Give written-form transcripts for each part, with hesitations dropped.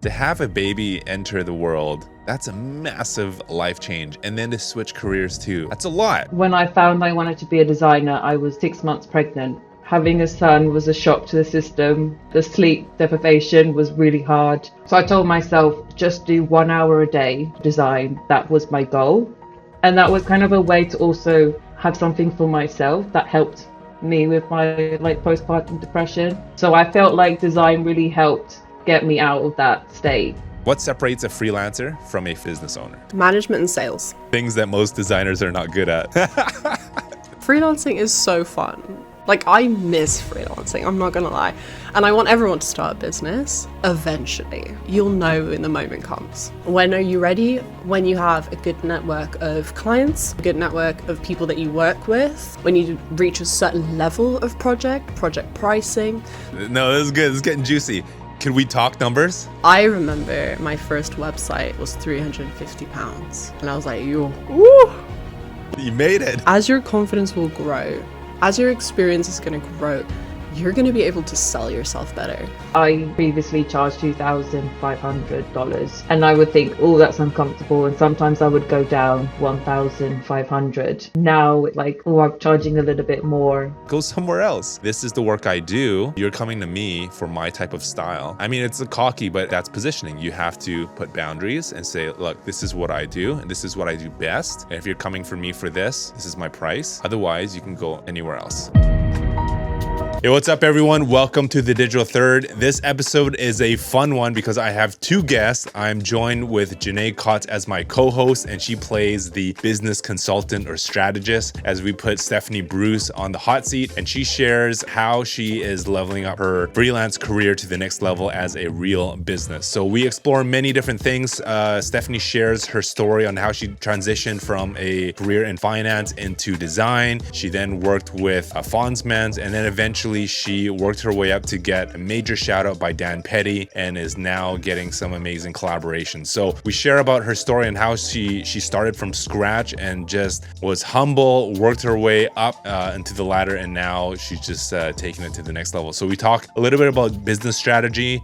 To have a baby enter the world, that's a massive life change. And then to switch careers too, that's a lot. When I found I wanted to be a designer, I was 6 months pregnant. Having a son was a shock to the system. The sleep deprivation was really hard. So I told myself, just do 1 hour a day design. That was my goal. And that was kind of a way to also have something for myself that helped me with my postpartum depression. So I felt like design really helped get me out of that state. What separates a freelancer from a business owner? Management and sales. Things that most designers are not good at. Freelancing is so fun. Like, I miss freelancing, I'm not gonna lie. And I want everyone to start a business eventually. You'll know when the moment comes. When are you ready? When you have a good network of clients, a good network of people that you work with, when you reach a certain level of project pricing. No, this is good. This is getting juicy. Can we talk numbers? I remember my first website was £350. And I was like, yo, woo! You made it. As your confidence will grow, as your experience is going to grow, you're going to be able to sell yourself better. I previously charged $2,500 and I would think, oh, that's uncomfortable. And sometimes I would go down $1,500. Now, like, oh, I'm charging a little bit more. Go somewhere else. This is the work I do. You're coming to me for my type of style. I mean, it's a cocky, but that's positioning. You have to put boundaries and say, look, this is what I do and this is what I do best. And if you're coming for me for this, this is my price. Otherwise, you can go anywhere else. Hey, what's up everyone? Welcome to The Digital Third. This episode is a fun one because I have two guests. I'm joined with Geenay Kotze as my co-host, and she plays the business consultant or strategist as we put Stephanie Bruce on the hot seat, and she shares how she is leveling up her freelance career to the next level as a real business. So we explore many different things. Stephanie shares her story on how she transitioned from a career in finance into design. She then worked with Fondsmans, and then eventually she worked her way up to get a major shout out by Dan Petty and is now getting some amazing collaborations. So we share about her story and how she started from scratch and just was humble, worked her way up into the ladder, and now she's just taking it to the next level. So we talk a little bit about business strategy,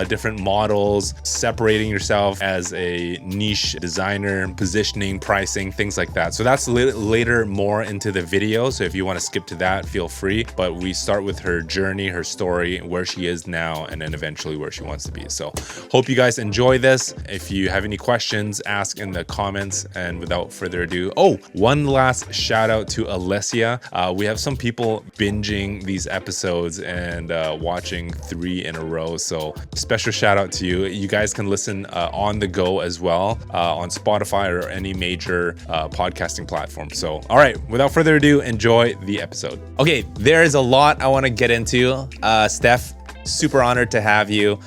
different models, separating yourself as a niche designer, positioning, pricing, things like that. So that's later more into the video. So if you want to skip to that, feel free. But we start with her journey, her story, where she is now, and then eventually where she wants to be. So hope you guys enjoy this. If you have any questions, ask in the comments. And without further ado, one last shout out to Alessia. We have some people binging these episodes and watching 3 in a row. So special shout out to you. You guys can listen on the go as well on Spotify or any major podcasting platform. So, all right, without further ado, enjoy the episode. Okay, there is a lot I want to get into. Steph, super honored to have you.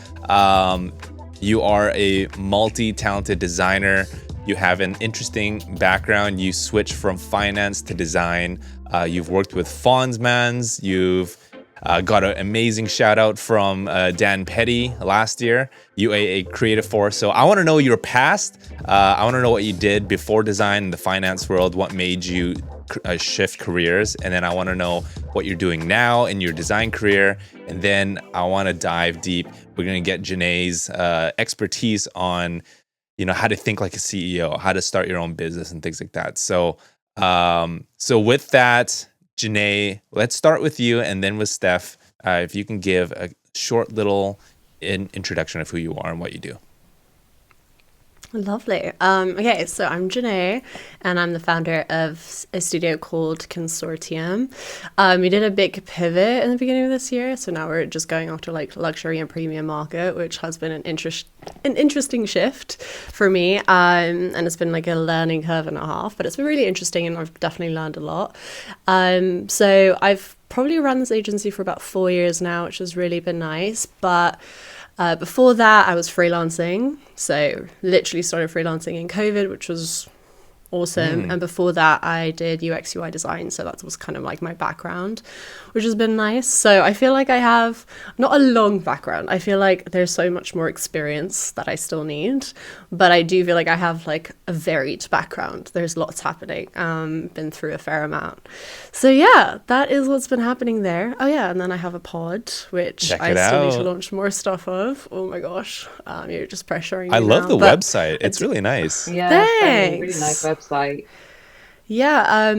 You are a multi-talented designer. You have an interesting background. You switched from finance to design. You've worked with Fondsmans. You've got an amazing shout out from Dan Petty last year. You are a creative force. So I want to know your past. I want to know what you did before design in the finance world, what made you shift careers, and then I want to know what you're doing now in your design career, and then I want to dive deep. We're going to get Geenay's expertise on, how to think like a CEO, how to start your own business, and things like that. So, with that, Geenay, let's start with you, and then with Steph. If you can give a short little introduction of who you are and what you do. Lovely. Okay, so I'm Geenay, and I'm the founder of a studio called Consortium. We did a big pivot in the beginning of this year, so now we're just going after like luxury and premium market, which has been an interesting shift for me, and it's been like a learning curve and a half, but it's been really interesting, and I've definitely learned a lot. So I've probably run this agency for about 4 years now, which has really been nice, but before that, I was freelancing. So literally started freelancing in COVID, which was awesome. And before that, I did UX UI design. So that was kind of like my background, which has been nice. So I feel like I have not a long background. I feel like there's so much more experience that I still need. But I do feel like I have like a varied background. There's lots happening. Been through a fair amount. So yeah, that is what's been happening there. Oh yeah, and then I have a pod, which Check I it still need to out. launch more stuff of. Oh my gosh. You're just pressuring I me love now. the But website. It's really nice. Yeah, same. Really nice thanks. website. Yeah,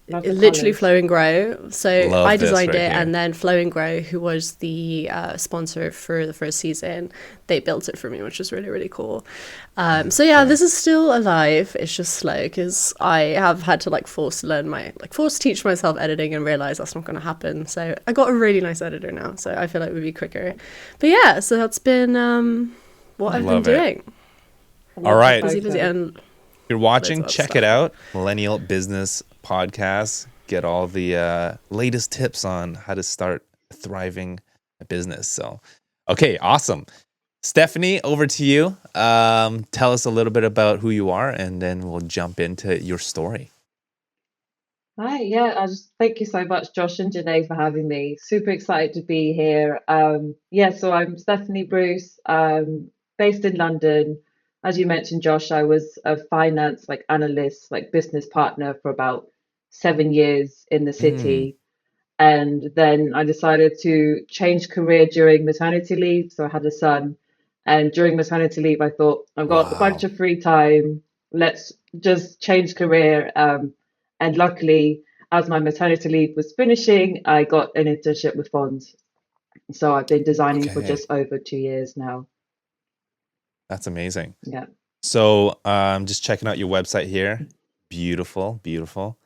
Love the literally colors. Flow and Grow. So I Love this designed right it, here. and then Flow and Grow, who was the sponsor for the first season, they built it for me, which was really, really cool. So yeah, this is still alive. It's just slow because I have had to like force teach myself editing and realize that's not going to happen. So I got a really nice editor now, so I feel like it would be quicker. But yeah, so that's been what I've been Love it. doing. I All love the right. Busy, busy, photo. and If you're loads watching, of other check it stuff. out. Millennial Business Podcast. Get all the latest tips on how to start a thriving business. So, okay, awesome. Stephanie, over to you. Tell us a little bit about who you are, and then we'll jump into your story. Hi, yeah, I just thank you so much, Josh and Janae, for having me. Super excited to be here. Yeah, so I'm Stephanie Bruce, based in London. As you mentioned, Josh, I was a finance like analyst, like business partner for about 7 years in the Mm, city. And then I decided to change career during maternity leave. So I had a son. And during maternity leave, I thought, I've got a bunch wow. of free time. Let's just change career. And luckily, as my maternity leave was finishing, I got an internship with Fonds. So I've been designing for Okay, just over 2 years now. that's amazing. Yeah. So, just checking out your website here. Beautiful, beautiful.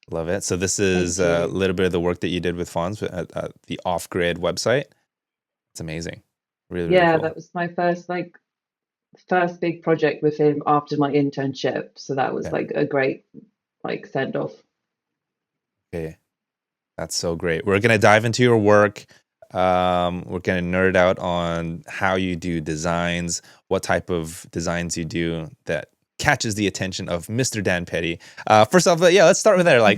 Love it. So this is Thank a you. little bit of the work that you did with Fonz at the off-grid website. It's amazing. Really, really Yeah, cool. that was my first big project with him after my internship. So that was Yeah. like a great like send off. Okay. That's so great. We're gonna dive into your work. We're gonna nerd out on how you do designs, what type of designs you do that catches the attention of Mr. Dan Petty. First off, yeah, let's start with there. Like,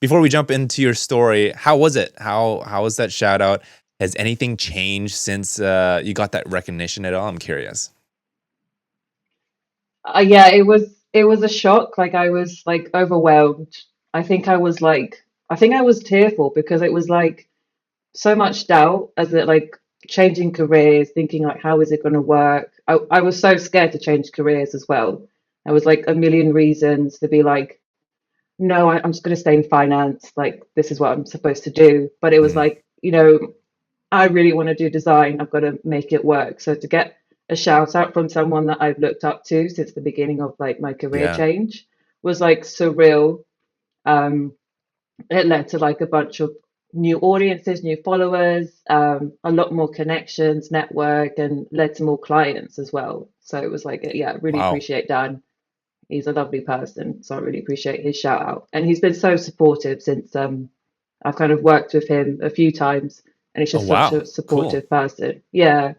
before we jump into your story, how was it? How was that shout out? Has anything changed since you got that recognition at all? I'm curious. Yeah, it was a shock. Like I was like overwhelmed. I think I was tearful because it was like so much doubt as it like changing careers, thinking like how is it going to work? I was so scared to change careers as well. There was like a million reasons to be like, no, I'm just going to stay in finance. Like this is what I'm supposed to do. But it was Mm, like, I really want to do design. I've got to make it work. So to get a shout out from someone that I've looked up to since the beginning of like my career yeah. change was like surreal. Um, it led to like a bunch of new audiences, new followers, a lot more connections, network, and led to more clients as well. So it was like, yeah, really Wow. appreciate Dan. He's a lovely person, so I really appreciate his shout out. And he's been so supportive since I've kind of worked with him a few times, and he's Oh just such wow. a Cool. supportive person. Yeah,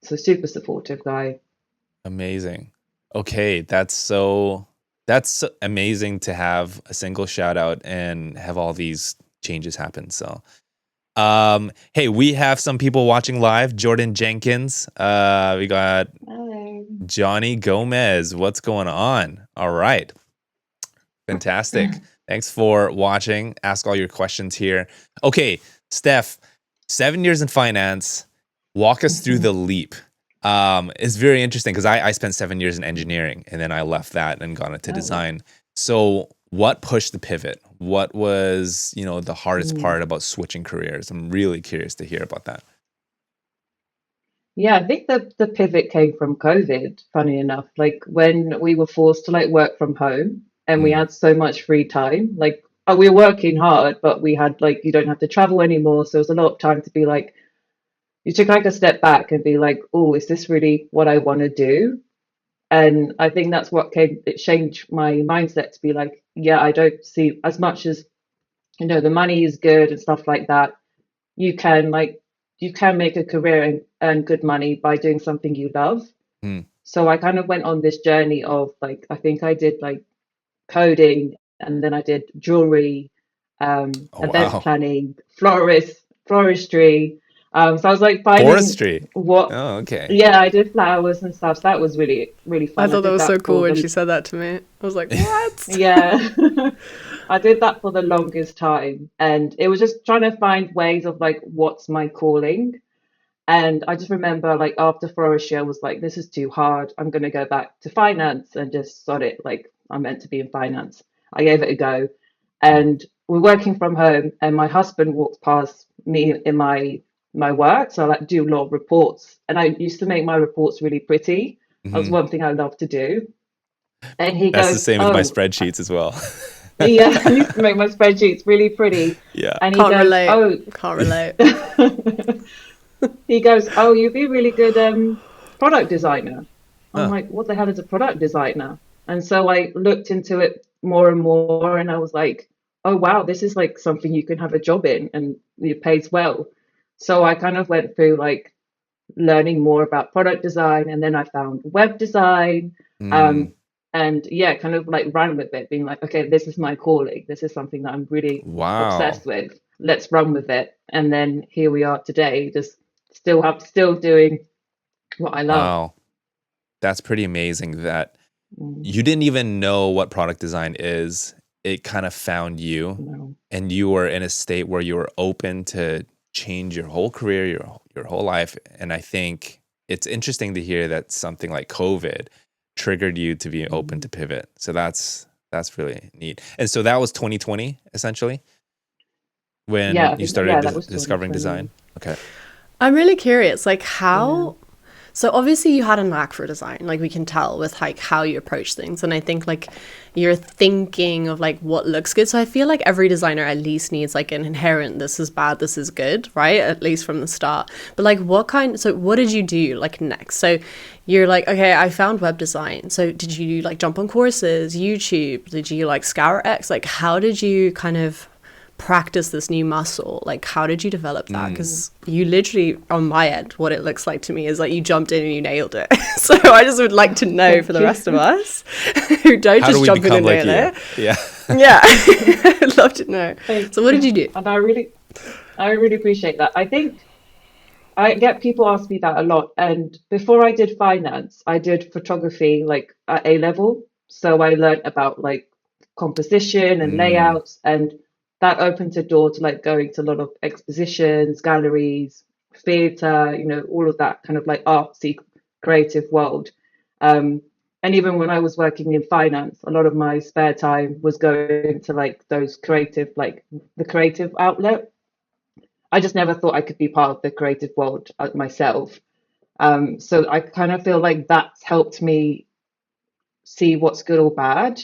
so super supportive guy. Amazing. Okay, that's amazing to have a single shout out and have all these changes happen. So, hey, we have some people watching live. Jordan Jenkins. We got Hello. Johnny Gomez. What's going on? All right. Fantastic. Thanks for watching. Ask all your questions here. Okay, Steph, 7 years in finance. Walk us through the leap. It's very interesting because I spent 7 years in engineering and then I left that and got into Oh. design. So what pushed the pivot? What was, the hardest Mm. part about switching careers? I'm really curious to hear about that. Yeah, I think the pivot came from COVID, funny enough. Like when we were forced to like work from home and we Mm, had so much free time, like we were working hard, but we had like you don't have to travel anymore. So it was a lot of time to be like you took like a step back and be like, oh, is this really what I want to do? And I think that's what it changed my mindset to be like, yeah, I don't see as much as, the money is good and stuff like that. You can like, you can make a career and earn good money by doing something you love. Mm. So I kind of went on this journey of like, I think I did like coding, and then I did jewelry, Oh, event wow. planning, floristry. So I was like finding Forestry. what, Oh, okay. yeah, I did flowers and stuff. So that was really, really I fun. I thought that did was so that cool for when she the, said that to me. I was like, what? yeah, I did that for the longest time. And it was just trying to find ways of like, what's my calling? And I just remember like after floristry, I was like, this is too hard. I'm going to go back to finance and just sod it. Like I'm meant to be in finance. I gave it a go. And we're working from home, and my husband walked past me in my work. So I like do a lot of reports. And I used to make my reports really pretty. That was Hmm. one thing I love to do. And he That's the goes, same with my "Oh, spreadsheets as well. yeah, I used to make my spreadsheets really pretty." Yeah. And he Can't goes, relate. "Oh," Can't relate. he goes, "Oh, you'd be really good product designer." I'm Huh. like, "What the hell is a product designer?" And so I looked into it more and more, and I was like, "Oh wow, this is like something you can have a job in, and it pays well." So I kind of went through like learning more about product design, and then I found web design, Mm. um, and yeah, kind of like ran with it, being like, "Okay, this is my calling. This is something that I'm really Wow. obsessed with. Let's run with it." And then here we are today, just still doing what I love. Wow. That's pretty amazing that Mm, you didn't even know what product design is. It kind of found you, no. and you were in a state where you were open to change your whole career, your whole life. And I think it's interesting to hear that something like COVID triggered you to be open to Mm. pivot. So that's really neat. And so that was 2020 essentially Yeah, when I you think started yeah, that was discovering 2020. design. Okay. I'm really curious, like Yeah. how. So obviously you had a knack for design, like we can tell with like how you approach things, and I think like you're thinking of like what looks good. So I feel like every designer at least needs like an inherent this is bad, this is good, right? At least from the start. But like what kind? So what did you do like next? So you're like, okay, I found web design. So did you like jump on courses, YouTube? Did you like scour X? Like how did you kind of practice this new muscle? Like how did you develop that? Mm. Mm. Because you literally, on my end, what it looks like to me is like you jumped in and you nailed it. So I just would like to know for Thank the you. rest of us who don't How do just we jump in become and like nail you? it. Yeah. Yeah. I'd love to know. Thank So what did you. you do? And I really appreciate that. I think I get people ask me that a lot. And before I did finance, I did photography like at A level. So I learned about like composition and Mm. layouts, and that opened a door to like going to a lot of expositions, galleries, theatre, all of that kind of like artsy creative world. Um, and even when I was working in finance, a lot of my spare time was going to like those creative, like the creative outlet. I just never thought I could be part of the creative world myself. So I kind of feel like that's helped me see what's good or bad.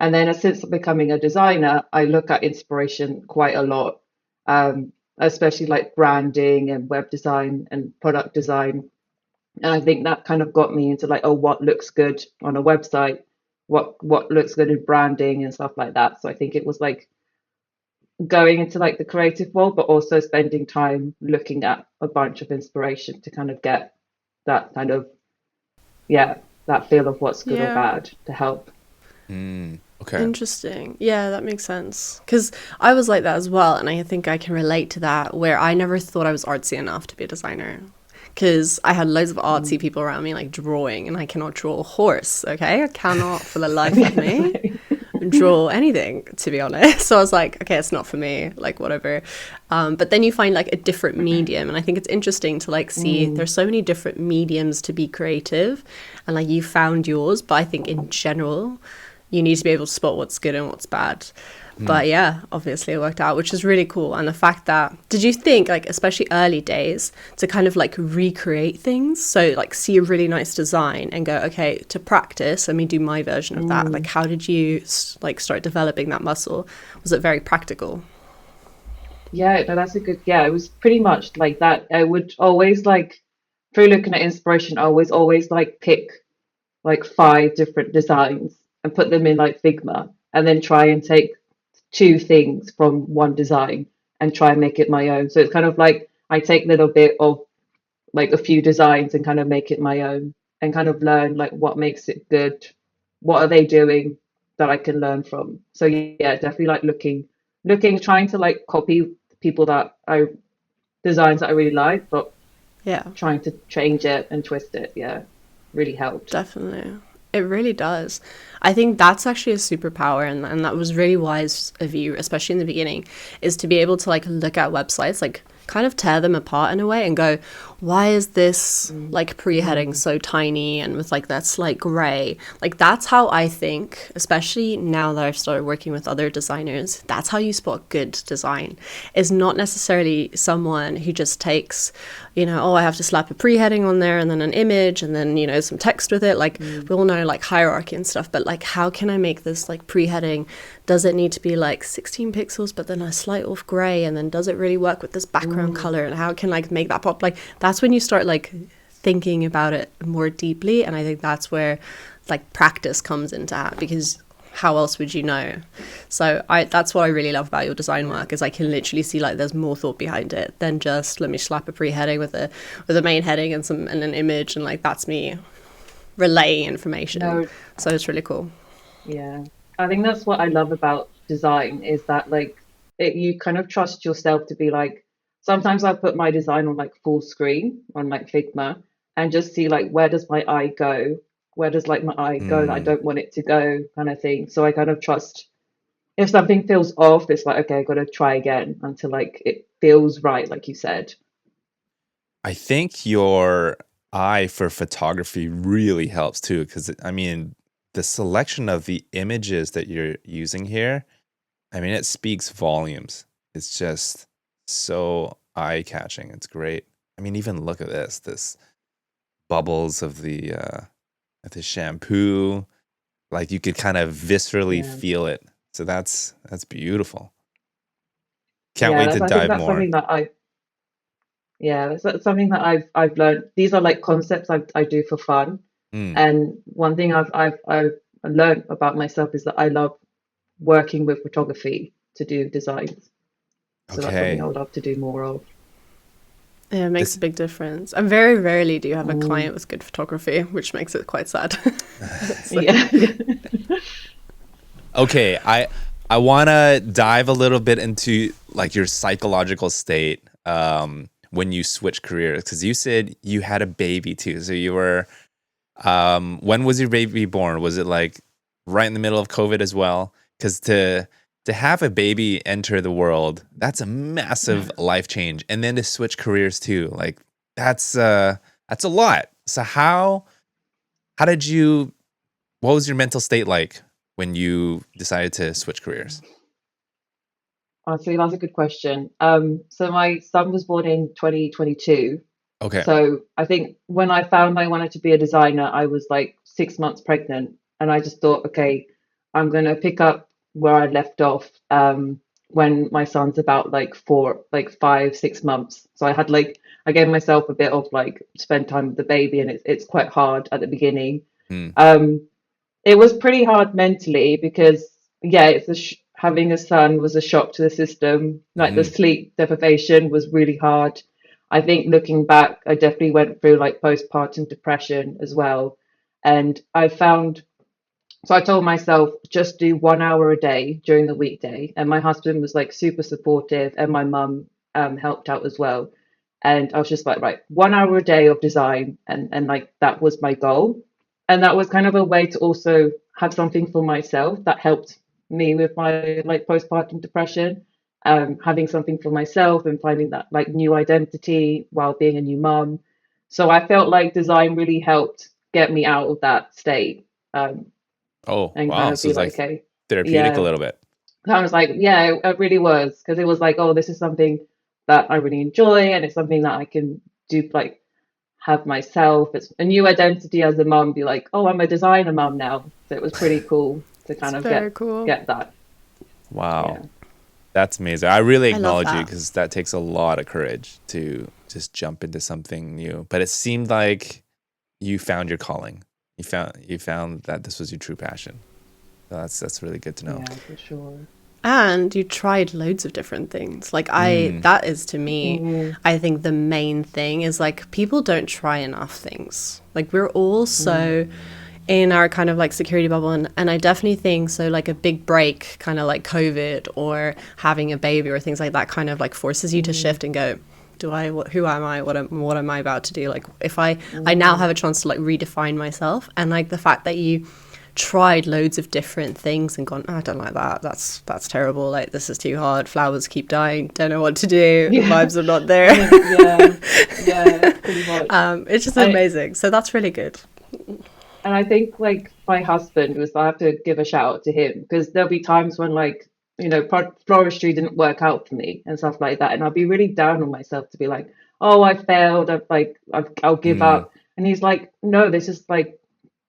And then since becoming a designer, I look at inspiration quite a lot, especially like branding and web design and product design. And I think that kind of got me into like, oh, what looks good on a website, what looks good in branding and stuff like that. So I think it was like going into like the creative world, but also spending time looking at a bunch of inspiration to kind of get that kind of, yeah, that feel of what's good or Yeah. bad to help. Mm. Okay. Interesting. Yeah, that makes sense. Because I was like that as well. And I think I can relate to that, where I never thought I was artsy enough to be a designer. Because I had loads of artsy Mm. people around me, like drawing, and I cannot draw a horse, okay? I cannot for the life of Yeah, me same. draw anything, to be honest. So I was like, okay, it's not for me, like whatever. But then you find like a different medium, and I think it's interesting to like see Mm. there's so many different mediums to be creative, and like you found yours. But I think in general, you need to be able to spot what's good and what's bad. Mm. But yeah, obviously it worked out, which is really cool. And the fact that, did you think, like, especially early days, to kind of like recreate things? So, like, see a really nice design and go, okay, to practice, let me do my version of that. Like, Mm. how did you like start developing that muscle? Was it very practical? Yeah, no, that's a good, yeah, it was pretty much like that. I would always like, through looking at inspiration, I always like pick like five different designs and put them in like Figma, and then try and take two things from one design and try and make it my own. So it's kind of like I take a little bit of like a few designs and kind of make it my own. and kind of learn like what makes it good, what are they doing that I can learn from. So yeah, definitely like looking, trying to like copy people that I designs that I really like, but Yeah. trying to change it and twist it, yeah, really helped. Definitely. It really does. I think that's actually a superpower, and that was really wise of you, especially in the beginning, is to be able to like look at websites, like kind of tear them apart in a way and go, why is this like pre-heading so tiny and with like that slight gray? Like that's how I think, especially now that I've started working with other designers, that's how you spot good design. Is not necessarily someone who just takes, oh, I have to slap a pre-heading on there and then an image and then, some text with it. Like we all know like hierarchy and stuff, but like how can I make this like pre-heading? Does it need to be like 16 pixels but then a slight off gray, and then does it really work with this background color, and how can like make that pop? Like that's when you start like thinking about it more deeply, and I think that's where like practice comes into that, because how else would you know? So that's what I really love about your design work, is I can literally see like there's more thought behind it than just let me slap a pre-heading with a main heading and an image, and like that's me relaying information. No, So it's really cool. yeah. I think that's what I love about design is that like you kind of trust yourself to be like, sometimes I put my design on like full screen on like Figma and just see like where does my eye go? Where does like my eye go that I Mm. don't want it to go kind of thing. So I kind of trust if something feels off, it's like, okay, I gotta try again until like it feels right, like you said. I think your eye for photography really helps too, because I mean, the selection of the images that you're using here, I mean, it speaks volumes. It's just so eye-catching. It's great. I mean, even look at this bubbles of the shampoo. Like you could kind of viscerally Yeah. feel it. So that's beautiful. Can't Yeah, wait that's to I think dive that's more. something that I yeah, that's something that I've learned. These are like concepts I do for fun. Mm, And one thing I've learned about myself is that I love working with photography to do designs. So that's something I okay. would love to do more of. Yeah, it makes a This big difference. And very rarely do you have a Mm, client with good photography, which makes it quite sad. So, yeah. okay, I want to dive a little bit into like your psychological state when you switch careers, because you said you had a baby too. So you were when was your baby born? Was it like right in the middle of COVID as well? Because to have a baby enter the world, that's a massive life change, and then to switch careers too, like that's a lot. So how did you? What was your mental state like when you decided to switch careers? Honestly, that's a good question. So my son was born in 2022. Okay. So I think when I found I wanted to be a designer, I was like 6 months pregnant, and I just thought, okay, I'm gonna pick up where I left off when my son's about like 5, 6 months. So I had like I gave myself a bit of like spend time with the baby, and it's quite hard at the beginning. Mm, Um, it was pretty hard mentally because yeah, having a son was a shock to the system. Like the hmm. sleep deprivation was really hard. I think looking back, I definitely went through like postpartum depression as well. And I found, so I told myself just do 1 hour a day during the weekday. And my husband was like super supportive, and my mum helped out as well. And I was just like, right, 1 hour a day of design, and like that was my goal. And that was kind of a way to also have something for myself that helped me with my like postpartum depression. Having something for myself and finding that like new identity while being a new mum. So I felt like design really helped get me out of that state. Um, Oh, and kind wow. of So be it's like, like okay, therapeutic a yeah. little bit. I was like, yeah, it really was because it was like, oh, this is something that I really enjoy, and it's something that I can do, like have myself. It's a new identity as a mum. Be like, oh, I'm a designer mum now. So it was pretty cool to it's kind of very cool. get that. Wow. Yeah, That's amazing. I really I love acknowledge you, that. because that takes a lot of courage to just jump into something new. But it seemed like you found your calling. You found that this was your true passion. So that's really good to know. yeah, for sure. And you tried loads of different things. Like that is to me, I think the main thing is like people don't try enough things. Like we're all so in our kind of like security bubble, and I definitely think so like a big break, kind of like COVID or having a baby or things like that, kind of like forces you to shift and go, who am I, what am I about to do? Like if I now have a chance to like redefine myself, and like the fact that you tried loads of different things and gone, I don't like that, that's terrible, like this is too hard, flowers keep dying, don't know what to do, vibes are not there. Yeah, pretty much. It's just amazing. So that's really good. And I think like my husband I have to give a shout out to him, because there'll be times when like, you know, floristry didn't work out for me and stuff like that, and I'll be really down on myself to be like, oh, I failed, I'll give up. And he's like, no, this is like,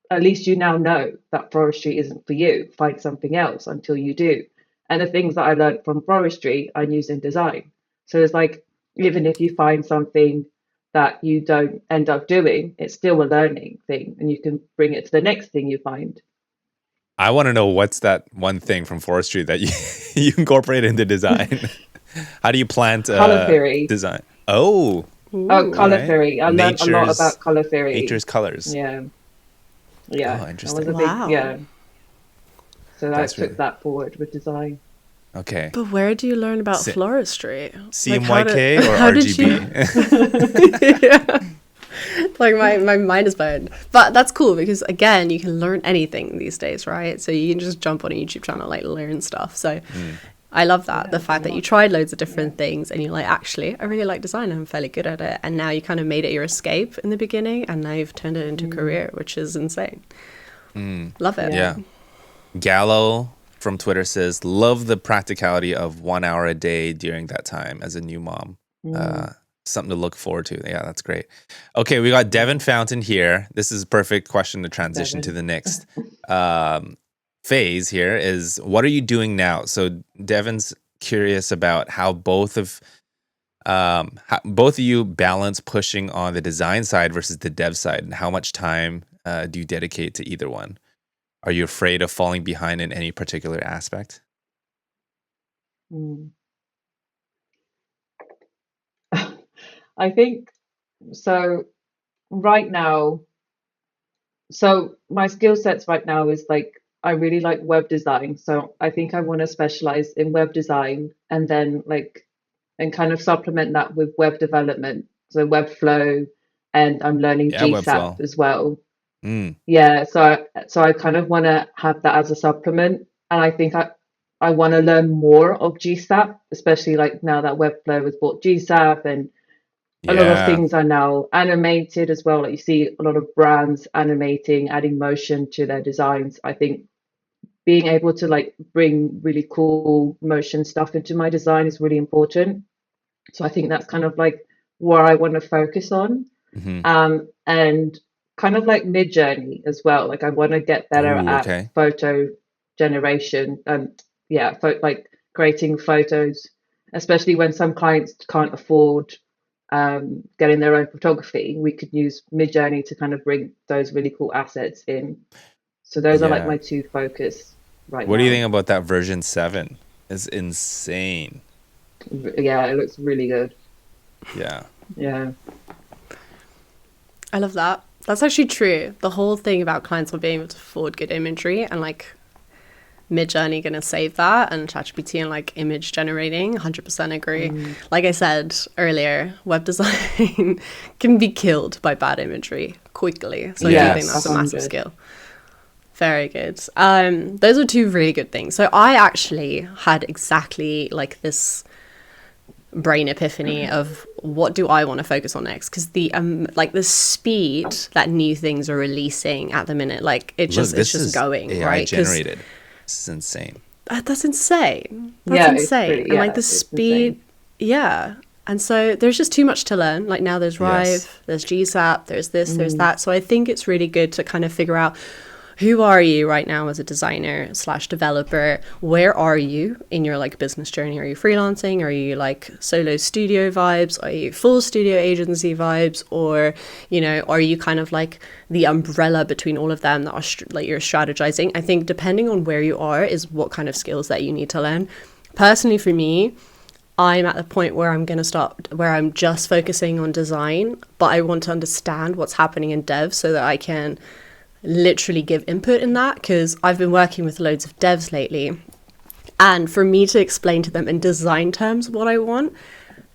at least you now know that floristry isn't for you. Find something else until you do. And the things that I learned from floristry, I use in design. So it's like, even if you find something that you don't end up doing, it's still a learning thing, and you can bring it to the next thing you find. I want to know, what's that one thing from forestry that you incorporate into design? How do you plant color theory design? Oh, color theory. I learned a lot about color theory. Nature's colors. Yeah. Oh, interesting. Yeah. So I took that forward with design. Okay. But where do you learn about floristry? CMYK or RGB? Like my mind is blown. But that's cool, because again, you can learn anything these days, right? So you can just jump on a YouTube channel, like learn stuff. So I love that. The fact that you tried loads of different things and you're like, actually, I really like design, I'm fairly good at it. And now you kind of made it your escape in the beginning, and now you've turned it into a career, which is insane. Love it. Yeah. Gallo from Twitter says, love the practicality of 1 hour a day during that time as a new mom. Something to look forward to. Yeah, that's great. Okay, we got Devin Fountain here. This is a perfect question to transition to the next phase here is, what are you doing now? So Devin's curious about how both of you balance pushing on the design side versus the dev side, and how much time do you dedicate to either one? Are you afraid of falling behind in any particular aspect? I think so. Right now, so my skill sets right now is like, I really like web design. So I think I want to specialize in web design, and then and kind of supplement that with web development. So Webflow, and I'm learning GSAP as well. Yeah. So I kind of want to have that as a supplement. And I think I want to learn more of GSAP, especially like now that Webflow has bought GSAP, and a lot of things are now animated as well. Like you see a lot of brands animating, adding motion to their designs. I think being able to like bring really cool motion stuff into my design is really important. So I think that's kind of like where I want to focus on. And kind of like mid-journey as well. Like I want to get better at photo generation, and like creating photos, especially when some clients can't afford getting their own photography. We could use mid-journey to kind of bring those really cool assets in. So those are like my two focus right now. What do you think about that version 7? It's insane. Yeah, it looks really good. Yeah. I love that. That's actually true. The whole thing about clients not being able to afford good imagery, and like Midjourney going to save that, and ChatGPT and like image generating, 100% agree. Like I said earlier, web design can be killed by bad imagery quickly. So I think that's a massive skill. Very good. Those are two really good things. So I actually had exactly like this brain epiphany of what do I want to focus on next, because the like the speed that new things are releasing at the minute, like it's just going AI right generated. This is insane. That's insane. That's insane. Pretty, and like the speed and so there's just too much to learn. Like now there's Rive, there's GSAP, there's this, there's that. So I think it's really good to kind of figure out, who are you right now as a designer slash developer? Where are you in your like business journey? Are you freelancing? Are you like solo studio vibes? Are you full studio agency vibes? Or, you know, are you kind of like the umbrella between all of them that are like you're strategizing? I think depending on where you are is what kind of skills that you need to learn. Personally, for me, I'm at the point where I'm just focusing on design, but I want to understand what's happening in dev so that I can literally give input in that, because I've been working with loads of devs lately, and for me to explain to them in design terms what I want,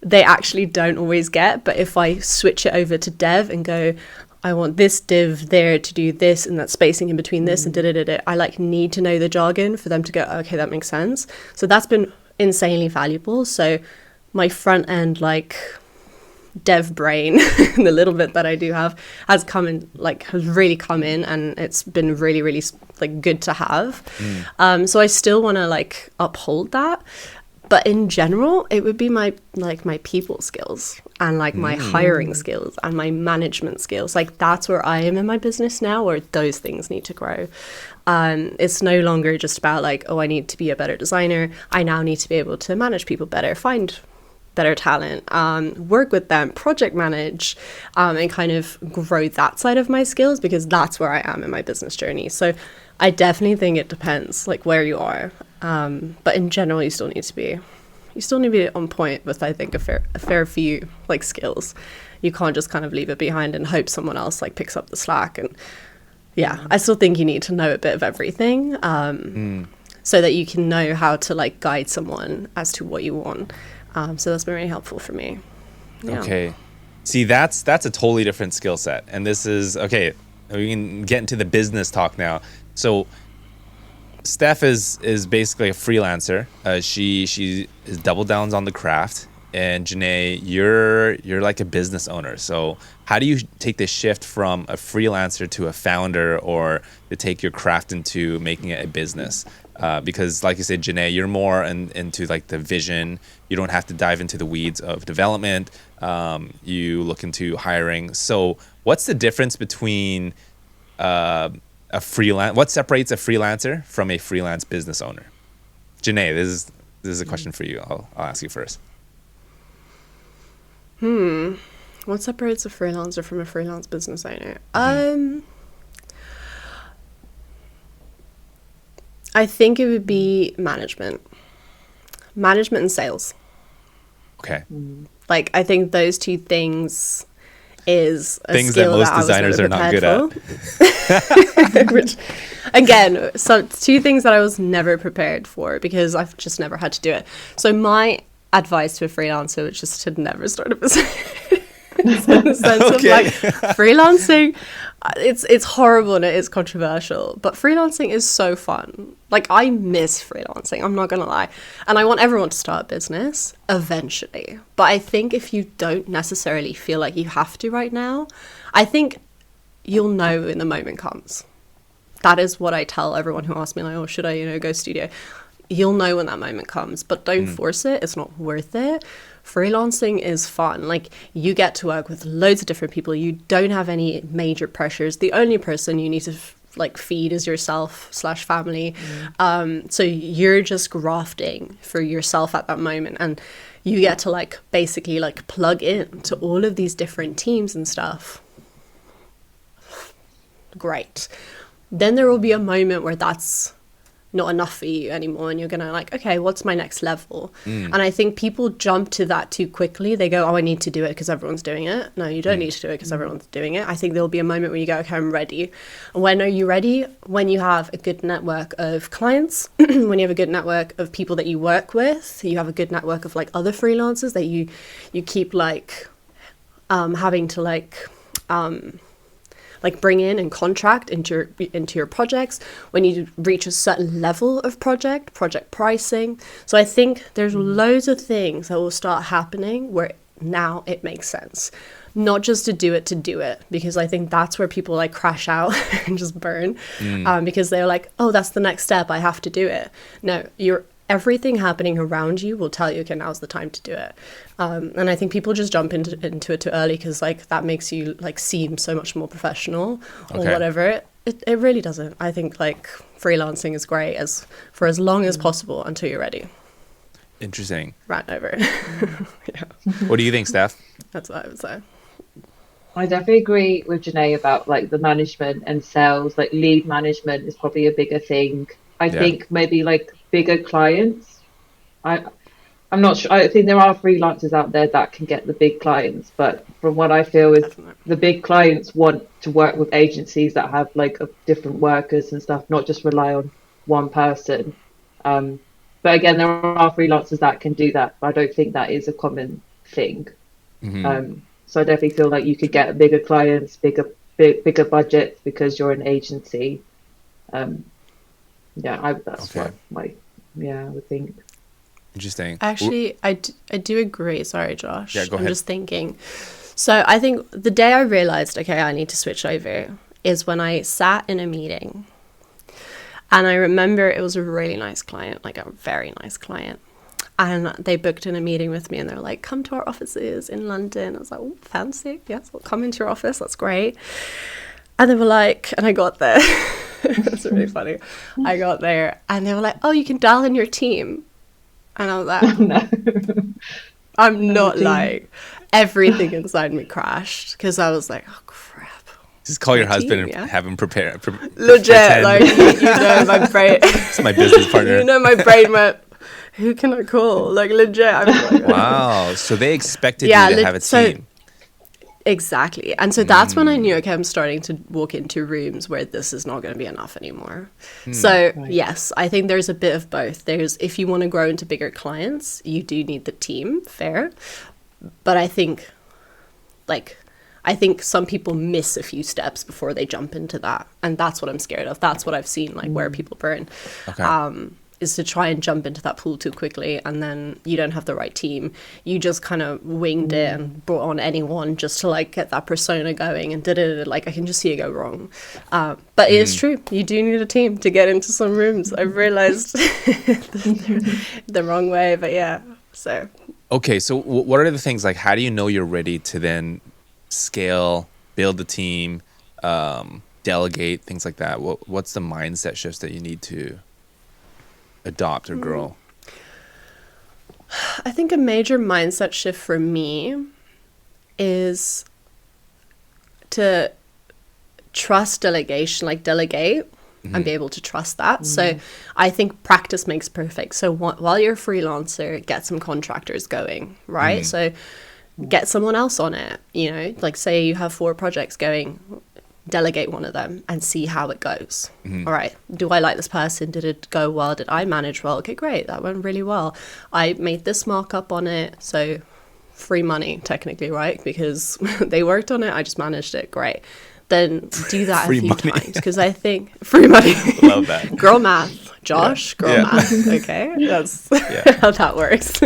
they actually don't always get. But if I switch it over to dev and go, I want this div there to do this and that spacing in between this and I like need to know the jargon for them to go, okay, that makes sense. So that's been insanely valuable. So my front end like dev brain, the little bit that I do have, has really come in, and it's been really, really like good to have. So I still want to like uphold that, but in general it would be my people skills and like my hiring skills and my management skills. Like that's where I am in my business now, where those things need to grow. It's no longer just about like, oh, I need to be a better designer. I now need to be able to manage people better, find better talent, work with them, project manage, and kind of grow that side of my skills, because that's where I am in my business journey. So I definitely think it depends like where you are. But in general, you still need to be on point with, I think, a fair few like skills. You can't just kind of leave it behind and hope someone else like picks up the slack. And yeah, I still think you need to know a bit of everything, so that you can know how to like guide someone as to what you want. So that's been really helpful for me. Yeah. Okay. See, that's a totally different skill set. And this is, okay, we can get into the business talk now. So Steph is basically a freelancer. She is double downs on the craft. And Geenay, you're like a business owner. So how do you take the shift from a freelancer to a founder, or to take your craft into making it a business? Because like you said, Geenay, you're more into like the vision. You don't have to dive into the weeds of development. You look into hiring. So what's the difference between what separates a freelancer from a freelance business owner? Geenay, this is a question for you. I'll ask you first. What separates a freelancer from a freelance business owner? I think it would be management and sales. Okay. Like, I think those two things is a things skill that most that designers are not good at. Which, again, so two things that I was never prepared for, because I've just never had to do it. So my advice to a freelancer, which is to never start a business. In the sense of like freelancing, it's horrible and it is controversial, but freelancing is so fun. Like, I miss freelancing, I'm not gonna lie, and I want everyone to start a business eventually. But I think if you don't necessarily feel like you have to right now, I think you'll know when the moment comes. That is what I tell everyone who asks me, like, oh, should I go studio? You'll know when that moment comes, but don't force it. It's not worth it. Freelancing is fun. Like, you get to work with loads of different people. You don't have any major pressures. The only person you need to feed is yourself / family. So you're just grafting for yourself at that moment, and you get to basically plug in to all of these different teams and stuff. Great. Then there will be a moment where that's not enough for you anymore, and you're gonna okay, what's my next level? And I think people jump to that too quickly. They go, oh, I need to do it because everyone's doing it. No, you don't need to do it because everyone's doing it. I think there'll be a moment where you go, okay, I'm ready. And when are you ready? When you have a good network of clients, when you have a good network of people that you work with, you have a good network of other freelancers that you keep having to bring in and contract into your projects when you reach a certain level of project pricing. So I think there's loads of things that will start happening where now it makes sense. Not just to do it, because I think that's where people crash out and just burn, because they're like, oh, that's the next step, I have to do it. No, everything happening around you will tell you, okay, now's the time to do it. And I think people just jump into it too early because that makes you seem so much more professional or whatever. It really doesn't. I think like freelancing is great for as long as possible until you're ready. Interesting. Rant over. Yeah, What do you think, Steph? that's what I would say. I definitely agree with Janae about like the management and sales. Like lead management is probably a bigger thing. I Yeah. think maybe like bigger clients. I I'm not sure. I think there are freelancers out there that can get the big clients, but from what I feel is Definitely. the big clients want to work with agencies that have like different workers and stuff, not just rely on one person. Um, but again, there are freelancers that can do that, but I don't think that is a common thing. Hmm. So I definitely feel like you could get bigger clients, bigger budgets because you're an agency. Um, yeah, that's Okay. what I would think. Interesting. Actually, I do agree. Sorry, Josh. Yeah, go I'm ahead. just thinking. So I think the day I realized, okay, I need to switch over is when I sat in a meeting. And I remember it was a really nice client, like a very nice client. And they booked in a meeting with me and they're like, come to our offices in London. I was like, oh, fancy. Yes, I'll come into your office. That's great. And they were like, and I got there. It's really funny. I got there and they were like, oh, you can dial in your team. And I was like, No. I'm not team. lying. Everything inside me crashed because I was like, oh, crap. Just call your My husband team, and yeah. have him prepare. Legit, pretend like, you know, my brain. it's my business partner. You know, my brain went, who can I call? Like, legit. I'm like, Wow. So they expected Yeah, you to have a so- team. Exactly. And so that's when I knew, okay, I'm starting to walk into rooms where this is not going to be enough anymore. So, Right. yes, I think there's a bit of both. There's, if you want to grow into bigger clients, you do need the team, fair. But I think, some people miss a few steps before they jump into that. And that's what I'm scared of. That's what I've seen, like, where people burn. Okay. Is to try and jump into that pool too quickly, and then you don't have the right team. You just kind of winged it and brought on anyone just to like get that persona going and like I can just see it go wrong. But it is true. You do need a team to get into some rooms. I've realized the wrong way, but yeah. So Okay. So what are the things like? How do you know you're ready to then scale, build the team, delegate, things like that? What's the mindset shifts that you need to adopt or grow? I think a major mindset shift for me is to trust delegation, like delegate and be able to trust that. So I think practice makes perfect. So while you're a freelancer, get some contractors going, right? So get someone else on it, you know, like say you have 4 projects going, delegate one of them and see how it goes. All right, do I like this person? Did it go well? Did I manage well? Okay, great, that went really well. I made this markup on it, so free money technically, right? Because they worked on it, I just managed it. Great. Then do that Free a few money. times because I think free money. Love that. Girl math, Josh. Yeah. Girl Yeah. math. Okay, that's Yeah. how that works.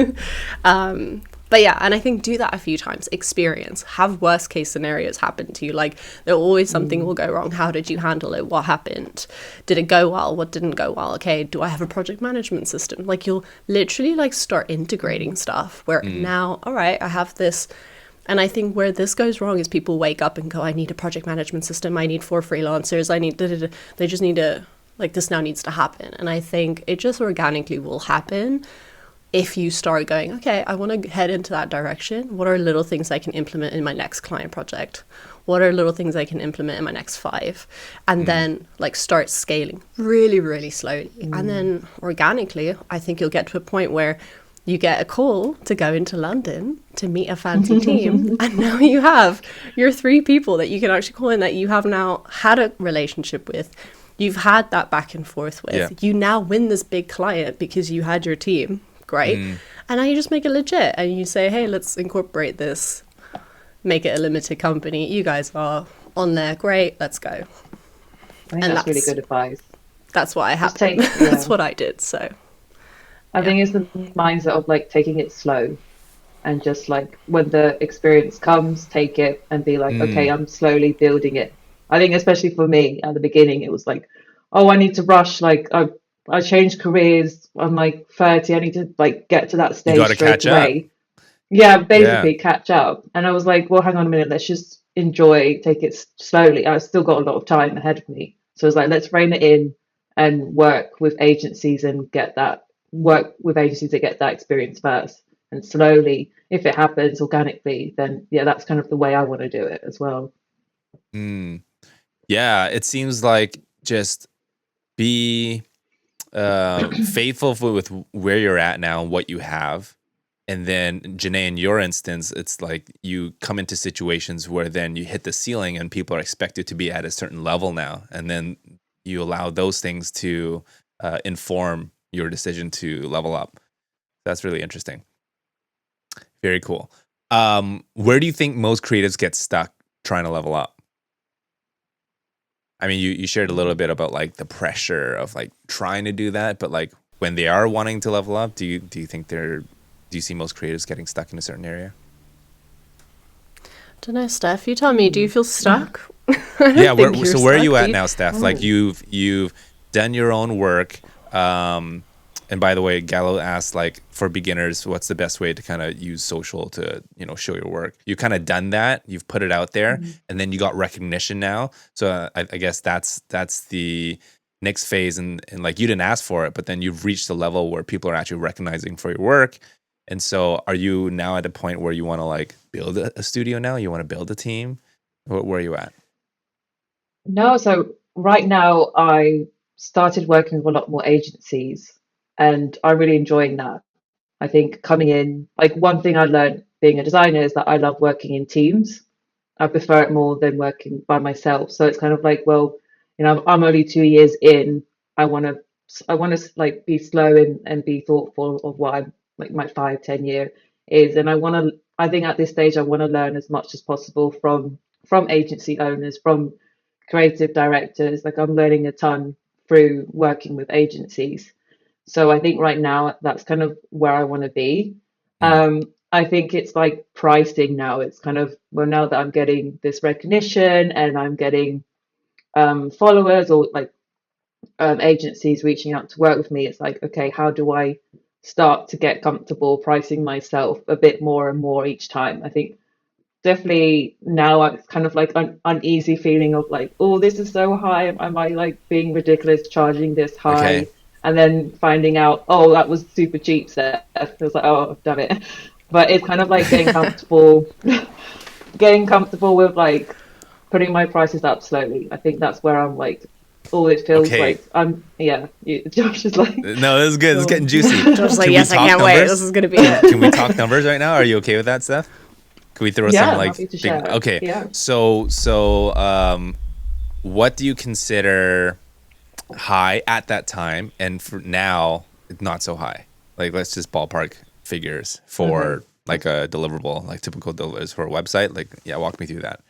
But yeah, and I think do that a few times. Experience. Have worst case scenarios happen to you. Like there always something will go wrong. How did you handle it? What happened? Did it go well? What didn't go well? Okay, do I have a project management system? Like you'll literally like start integrating stuff where now, all right, I have this. And I think where this goes wrong is people wake up and go, I need a project management system. I need 4 freelancers. I need, they just need to, like this now needs to happen. And I think it just organically will happen if you start going, okay, I want to head into that direction. What are little things I can implement in my next client project? What are little things I can implement in my next 5? And then like start scaling really, really slowly. And then organically, I think you'll get to a point where you get a call to go into London to meet a fancy team. And now you have your 3 people that you can actually call in that you have now had a relationship with. You've had that back and forth with. Yeah. You now win this big client because you had your team. Great. And now you just make it legit and you say, hey, let's incorporate this, make it a limited company. You guys are on there. Great. Let's go. I think And that's really that's- good advice. That's what I have. take- That's yeah. what I did. So I think it's the mindset of like taking it slow and just like when the experience comes, take it and be like, okay, I'm slowly building it. I think especially for me at the beginning, it was like, oh, I need to rush. Like I changed careers. I'm like 30. I need to like get to that stage gotta straight catch up. away. Yeah, basically catch up. And I was like, well, hang on a minute. Let's just enjoy, take it slowly. I've still got a lot of time ahead of me. So it's like, let's rein it in and work with agencies and work with agencies that get that experience first. And slowly, if it happens organically, then yeah, that's kind of the way I want to do it as well. Mm. Yeah, it seems like just be faithful with where you're at now and what you have. And then, Geenay, in your instance, it's like you come into situations where then you hit the ceiling and people are expected to be at a certain level now. And then you allow those things to inform your decision to level up. That's really interesting. Very cool. Where do you think most creatives get stuck trying to level up? I mean, you shared a little bit about like the pressure of like trying to do that, but like when they are wanting to level up, do you think do you see most creatives getting stuck in a certain area? Don't know, Steph. You tell me. Do you feel stuck? Yeah. Where are you at now, Steph? Like you've done your own work. And by the way, Gallo asked, like, for beginners, what's the best way to kind of use social to, show your work? You kind of done that. You've put it out there, and then you got recognition now. So I guess that's the next phase. And like, you didn't ask for it, but then you've reached the level where people are actually recognizing for your work. And so are you now at a point where you want to like build a studio now? You want to build a team? Where are you at? No, so right now I started working with a lot more agencies and I'm really enjoying that. I think coming in, like one thing I learned being a designer is that I love working in teams. I prefer it more than working by myself. So it's kind of like, well, I'm only 2 years in. I want to like be slow and be thoughtful of what I'm like my 5, 10 year is. And I think at this stage, I want to learn as much as possible from agency owners, from creative directors. Like I'm learning a ton through working with agencies. So I think right now that's kind of where I want to be. I think it's like pricing now. It's kind of, well, now that I'm getting this recognition and I'm getting followers or like agencies reaching out to work with me, it's like, okay, how do I start to get comfortable pricing myself a bit more and more each time? I think definitely now it's kind of like an uneasy feeling of like, oh, this is so high. Am I like being ridiculous charging this high? Okay. And then finding out, oh, that was super cheap, Seth. It was like, oh, damn it. But it's kind of like getting comfortable with like putting my prices up slowly. I think that's where I'm like, oh, it feels like Josh is like, no, this is good. This is getting juicy. Josh is like, yes, I can't wait. This is going to be it. Can we talk numbers right now? Are you okay with that, Steph? Can we throw some like happy to share. Okay. Yeah. So what do you consider high at that time, and for now not so high? Like, let's just ballpark figures for like a deliverable, like typical delivers for a website. Like, yeah, walk me through that.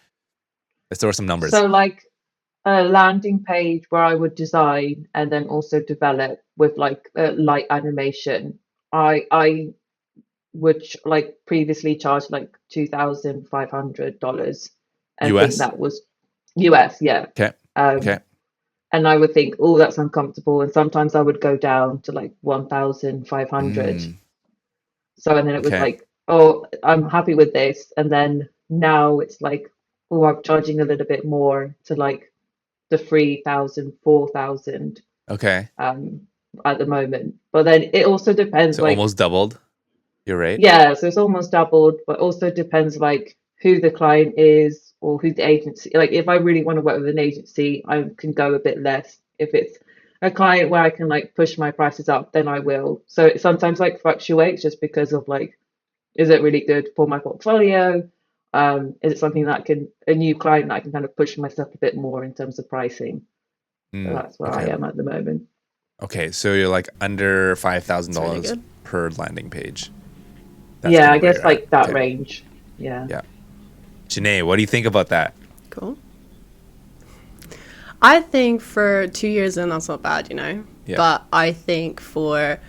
Let's throw some numbers. So like a landing page where I would design and then also develop with like light animation. I would like previously charge like $2,500. I US? think that was US, yeah. Okay. Okay. And I would think, oh, that's uncomfortable. And sometimes I would go down to like 1,500. So, and then it was like, oh, I'm happy with this. And then now it's like, oh, I'm charging a little bit more to like the 3,000, 4,000. Okay. At the moment. But then it also depends. So like almost doubled your rate? Yeah, so it's almost doubled, but also depends like who the client is or who the agency. Like if I really want to work with an agency, I can go a bit less. If it's a client where I can like push my prices up, then I will. So it sometimes like fluctuates just because of like, is it really good for my portfolio? Is it something that a new client that I can kind of push myself a bit more in terms of pricing? So that's where I am at the moment. Okay, so you're like under $5,000 per landing page. That's I guess like that range. Yeah. Yeah. Geenay, what do you think about that? Cool. I think for 2 years in, that's not bad, Yeah. But I think for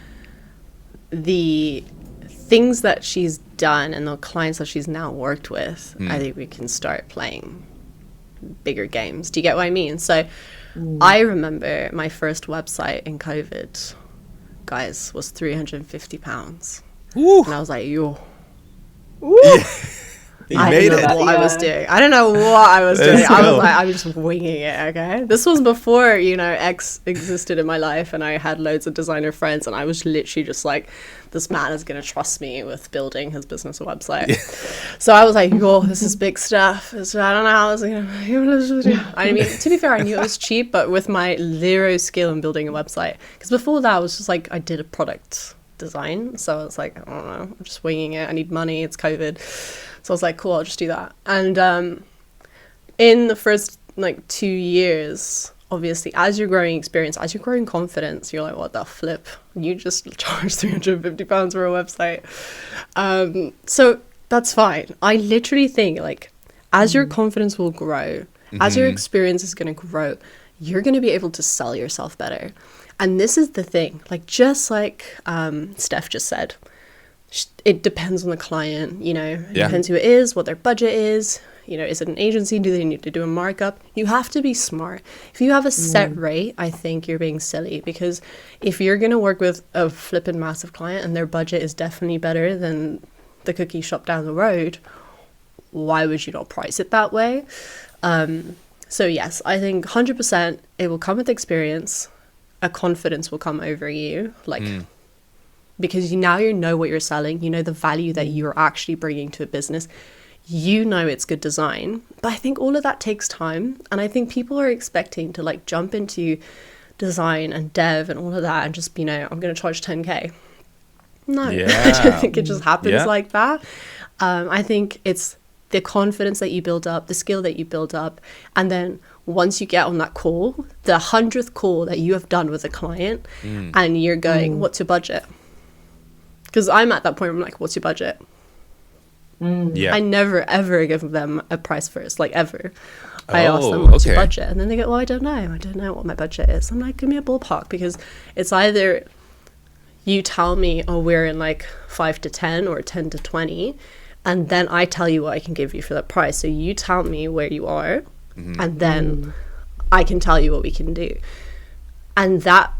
the things that she's done and the clients that she's now worked with, I think we can start playing bigger games. Do you get what I mean? So I remember my first website in COVID, guys, was £350. Ooh. And I was like, yo. Yeah. You I made don't know it. what I was doing. I don't know what I was doing. Let's I go. was like, I'm just winging it, okay? This was before, X existed in my life and I had loads of designer friends and I was literally just like, this man is going to trust me with building his business website. So I was like, yo, this is big stuff. So I don't know how I was going to... I mean, to be fair, I knew it was cheap, but with my zero skill in building a website. Because before that, I was just like, I did a product design. So I was like, I don't know, I'm just winging it. I need money. It's COVID. So I was like, cool, I'll just do that. And in the first 2 years, obviously, as you're growing experience, as you're growing confidence, you're like, what the flip? You just charge £350 for a website. So that's fine. I literally think as your confidence will grow, as your experience is going to grow, you're going to be able to sell yourself better. And this is the thing, just like Steph just said, it depends on the client, it depends who it is, what their budget is, is it an agency? Do they need to do a markup? You have to be smart. If you have a set rate, I think you're being silly, because if you're going to work with a flippin' massive client and their budget is definitely better than the cookie shop down the road, why would you not price it that way? So yes, I think 100% it will come with experience. A confidence will come over you, because now you know what you're selling, you know the value that you're actually bringing to a business, it's good design. But I think all of that takes time, and I think people are expecting to jump into design and dev and all of that and just be, I'm going to charge 10k. No, I don't think it just happens like that. I think it's the confidence that you build up, the skill that you build up, and then once you get on that call, the 100th call that you have done with a client, and you're going, what's your budget? Because I'm at that point where I'm like, what's your budget? I never, ever give them a price first, ever. I ask them, what's your budget? And then they go, well, I don't know. I don't know what my budget is. I'm like, give me a ballpark, because it's either you tell me, oh, we're in 5 to 10 or 10 to 20, and then I tell you what I can give you for that price. So you tell me where you are, and then I can tell you what we can do. And that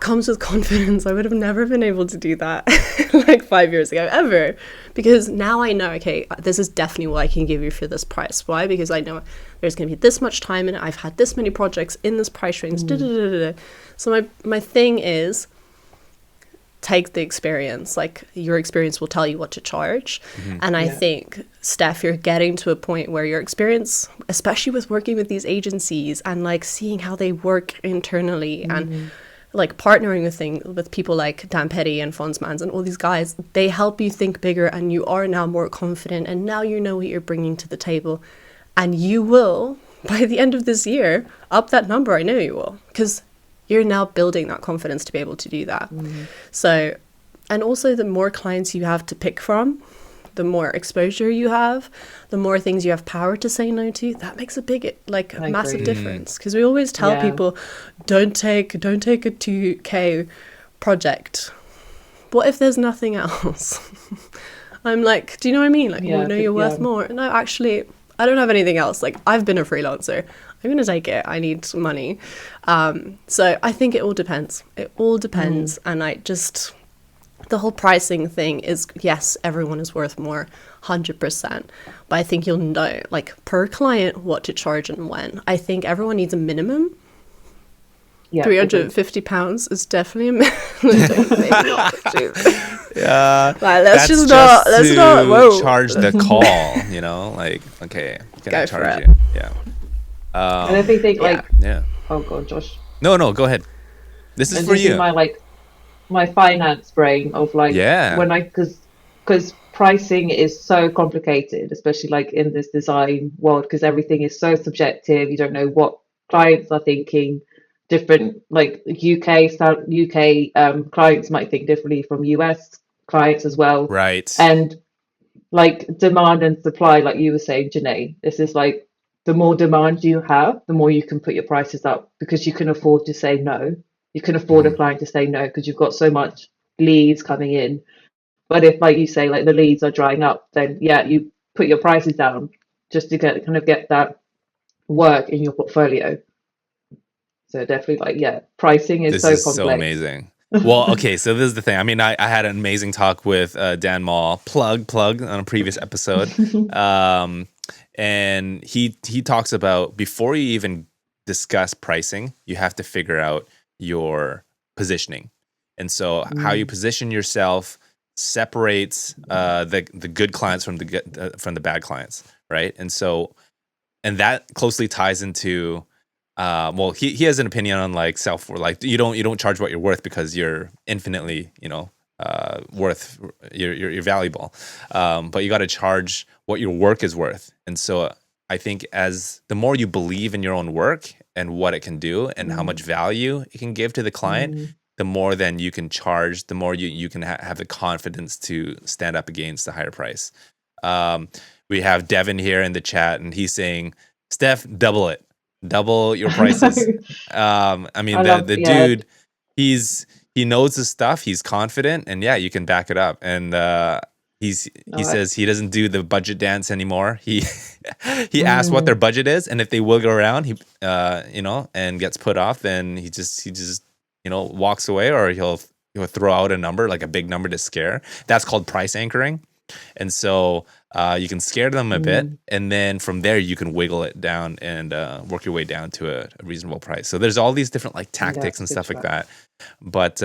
comes with confidence. I would have never been able to do that 5 years ago, ever. Because now I know, okay, this is definitely what I can give you for this price. Why? Because I know there's going to be this much time in it. I've had this many projects in this price range. So my thing is, take the experience. Your experience will tell you what to charge. And I think, Steph, you're getting to a point where your experience, especially with working with these agencies and seeing how they work internally and partnering with people like Dan Petty and Fonsmans and all these guys, they help you think bigger, and you are now more confident, and now you know what you're bringing to the table, and you will, by the end of this year, up that number. I know you will, because you're now building that confidence to be able to do that. So, and also the more clients you have to pick from, the more exposure you have, the more things you have power to say no to. That makes a big, massive difference. Because we always tell people, don't take a 2k project. What if there's nothing else? I'm like, do you know what I mean? You're worth more. No, actually, I don't have anything else. I've been a freelancer. I'm going to take it. I need some money. So I think it all depends. It all depends. And the whole pricing thing is, yes, everyone is worth more, 100%. But I think you'll know, per client, what to charge and when. I think everyone needs a minimum. Yeah, £350 is definitely a minimum. Let's not charge the call, okay, can I charge you? And if they think oh god, Josh. No, go ahead. This is for you. My finance brain of when because pricing is so complicated, especially in this design world, because everything is so subjective. You don't know what clients are thinking. Different UK clients might think differently from US clients as well. Right. And demand and supply, like you were saying, Geenay, this is the more demand you have, the more you can put your prices up, because you can afford to say no. You can afford a client to say no because you've got so much leads coming in. But if, like you say, the leads are drying up, then you put your prices down just to get that work in your portfolio. So definitely pricing is so complex. This is so amazing. Well, okay, so this is the thing. I mean, I had an amazing talk with Dan Mall, plug on a previous episode, and he talks about before you even discuss pricing, you have to figure out your positioning, and so how you position yourself separates the good clients from the bad clients, right? And that closely ties into well, he has an opinion on like like you don't charge what you're worth because you're infinitely worth you're valuable, but you got to charge what your work is worth. And so I think as the more you believe in your own work and what it can do and how much value it can give to the client, the more then you can charge, the more you can have the confidence to stand up against the higher price. We have Devin here in the chat, and he's saying, Steph, double your prices. I mean, the dude, he knows his stuff. He's confident, and yeah, you can back it up. And he says he doesn't do the budget dance anymore. He asks what their budget is, and if they wiggle around, he and gets put off, then he just walks away, or he'll throw out a number, like a big number to scare. That's called price anchoring. And so you can scare them a bit, and then from there you can wiggle it down and work your way down to a reasonable price. So there's all these different like tactics and stuff like that. But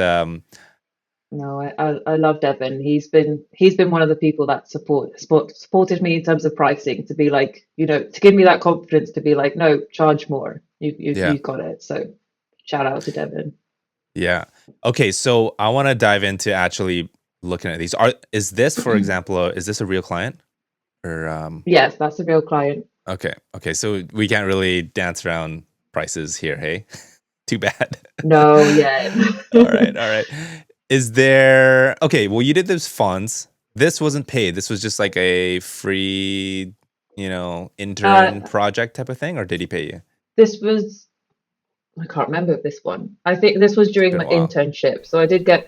no, I love Devin. He's been one of the people that supported me in terms of pricing, to be like, to give me that confidence to be like, no, charge more. You got it. So shout out to Devin. Yeah. Okay. So I want to dive into actually looking at these. Is this, for example, is this a real client? Or yes, that's a real client. Okay. So we can't really dance around prices here, hey? Too bad. No, yeah. All right. Is there... Okay, well, you did those funds. This wasn't paid. This was just like a free, intern project type of thing, or did he pay you? This was... I can't remember this one. I think this was during my internship. So I did get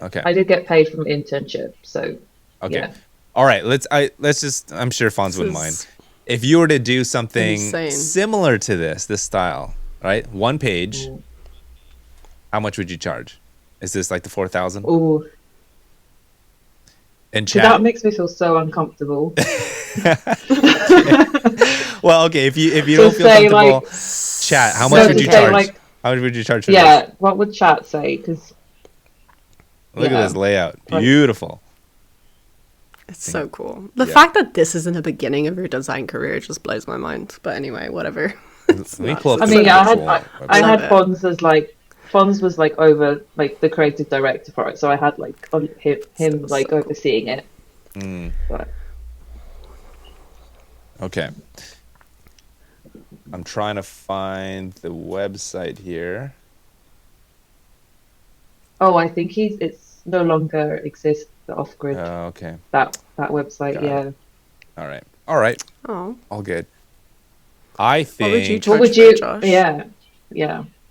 paid from internship. So okay. Yeah. All right, let's just... I'm sure Fonz wouldn't mind. If you were to do something similar to this style, right? One page, how much would you charge? Is this like the 4,000? Oh. And chat. That makes me feel so uncomfortable. Well, okay, if you don't feel comfortable, chat. How much would you charge? How much would you charge for this? Yeah, what would chat say? Because look at this layout, beautiful. It's so cool. The fact that this is in the beginning of your design career just blows my mind. But anyway, whatever. I had Fonz as like, Fonz was like over like the creative director for it, so I had like him like overseeing it. But. Okay. I'm trying to find the website here. Oh, I think it's no longer exists. The off-grid. Okay. That website, All right. Oh. All good. I think. What would you charge for, Josh?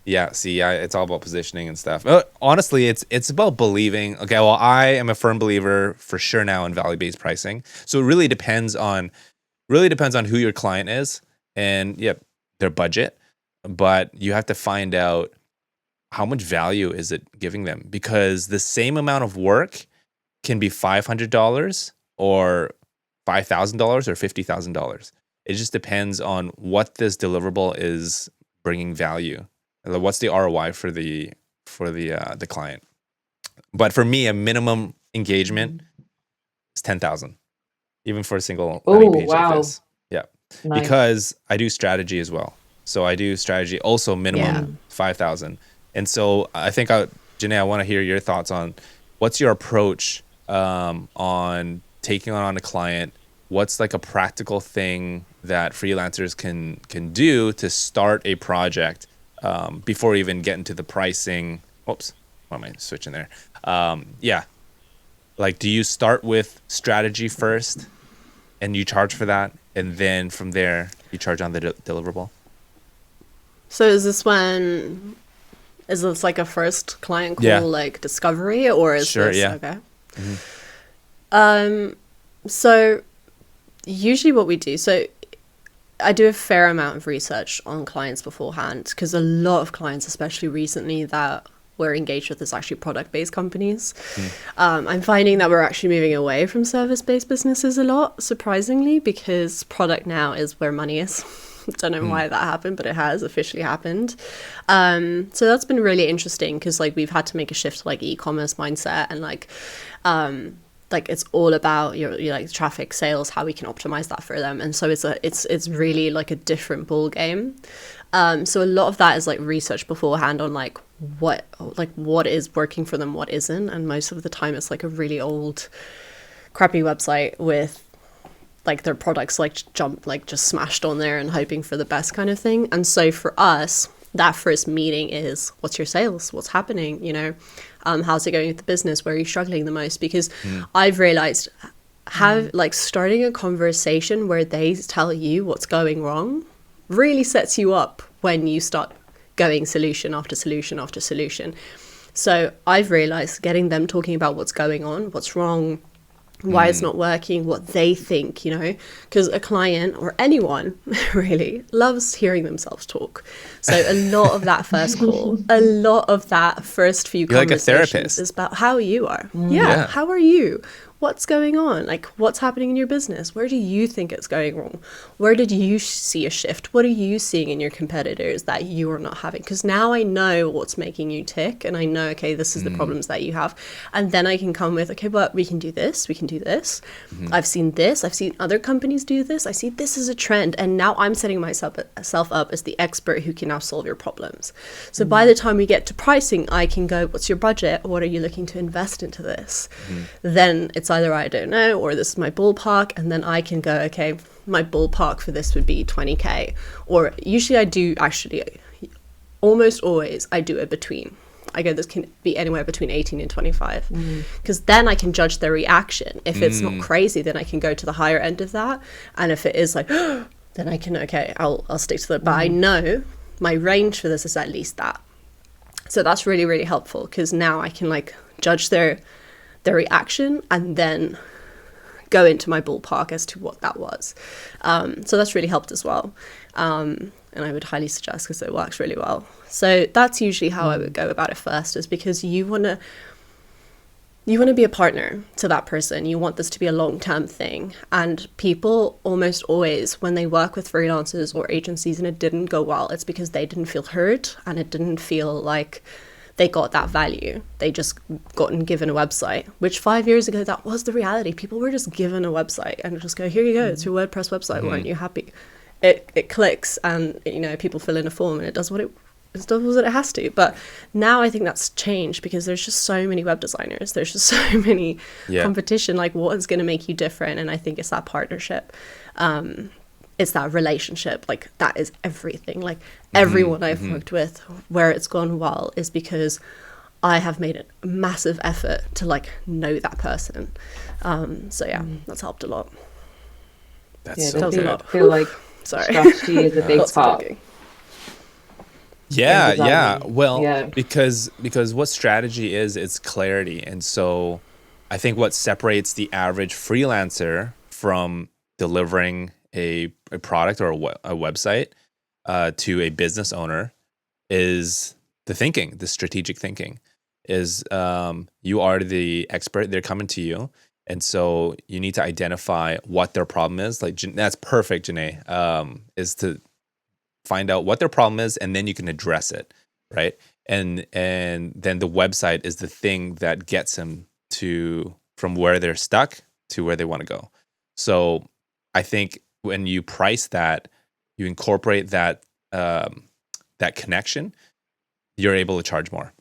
Yeah. See, it's all about positioning and stuff. Honestly, it's about believing. Okay, well, I am a firm believer for sure now in value-based pricing. So it really depends on who your client is and their budget. But you have to find out how much value is it giving them, because the same amount of work can be $500 or $5,000 or $50,000. It just depends on what this deliverable is bringing value. What's the ROI for the client? But for me, a minimum engagement is 10,000, even for a single landing page like this. Yeah, nice. Because I do strategy as well. So I do strategy also minimum 5,000. And so I think, Geenay, I want to hear your thoughts on what's your approach on taking on a client. What's like a practical thing that freelancers can do to start a project before even getting to the pricing? Oops, why am I switching there? Like, do you start with strategy first and you charge for that, and then from there you charge on the deliverable? So is this like a first client call, like discovery, or is this okay? Mm-hmm. So usually what we do, so I do a fair amount of research on clients beforehand, because a lot of clients, especially recently, that we're engaged with is actually product-based companies. I'm finding that we're actually moving away from service-based businesses a lot, surprisingly, because product now is where money is. Don't know why that happened, but it has officially happened. So that's been really interesting because like we've had to make a shift to like e-commerce mindset and like it's all about your like traffic, sales, how we can optimize that for them. And so it's really like a different ball game. So a lot of that is like research beforehand on like what is working for them, what isn't. And most of the time it's like a really old, crappy website with like their products like just smashed on there and hoping for the best kind of thing. And so for us, that first meeting is, what's your sales? What's happening? You know, how's it going with the business? Where are you struggling the most? Because I've realized like starting a conversation where they tell you what's going wrong really sets you up when you start going solution after solution after solution. So I've realized getting them talking about what's going on, what's wrong, why it's not working, what they think, you know, because a client or anyone really loves hearing themselves talk. So a lot of that first call, a lot of that first few You're conversations like a therapist. is about how you are. Yeah, how are you? What's going on? Like, what's happening in your business? Where do you think it's going wrong? Where did you see a shift? What are you seeing in your competitors that you are not having? Because now I know what's making you tick, and I know, okay, this is the problems that you have. And then I can come with, okay, but we can do this. We can do this. I've seen this. I've seen other companies do this. I see this is a trend. And now I'm setting myself up as the expert who can now solve your problems. So by the time we get to pricing, I can go, what's your budget? What are you looking to invest into this? Then it's either I don't know, or this is my ballpark, and then I can go, okay, my ballpark for this would be 20K. Or usually I do actually, almost always I do a between. I go, this can be anywhere between 18 and 25, because then I can judge their reaction. If it's not crazy, then I can go to the higher end of that. And if it is like, then I can, okay, I'll stick to that. But I know my range for this is at least that. So that's really, really helpful, because now I can like judge their reaction and then go into my ballpark as to what that was. So that's really helped as well. And I would highly suggest, because it works really well. So that's usually how I would go about it first, is because you want to be a partner to that person. You want this to be a long-term thing. And people almost always, when they work with freelancers or agencies and it didn't go well, it's because they didn't feel heard and it didn't feel like they got that value. They just gotten given a website, which 5 years ago, that was the reality. People were just given a website and just go, here you go, it's your WordPress website. Why aren't you happy? It clicks and, you know, people fill in a form and it does what it has to. But now I think that's changed, because there's just so many web designers. There's just so many competition. Like, what is going to make you different? And I think it's that partnership. It's that relationship. Like, that is everything. Like, everyone I've worked with where it's gone well is because I have made a massive effort to like know that person. So yeah, that's helped a lot. That's so I good. I feel like strategy is a big part. Yeah. Well, because what strategy is, it's clarity. And so I think what separates the average freelancer from delivering a product or a website to a business owner is the thinking, the strategic thinking. Is you are the expert, they're coming to you. And so you need to identify what their problem is. Like, that's perfect, Geenay, is to find out what their problem is, and then you can address it, right? And then the website is the thing that gets them from where they're stuck to where they want to go. So I think when you price that, you incorporate that connection, you're able to charge more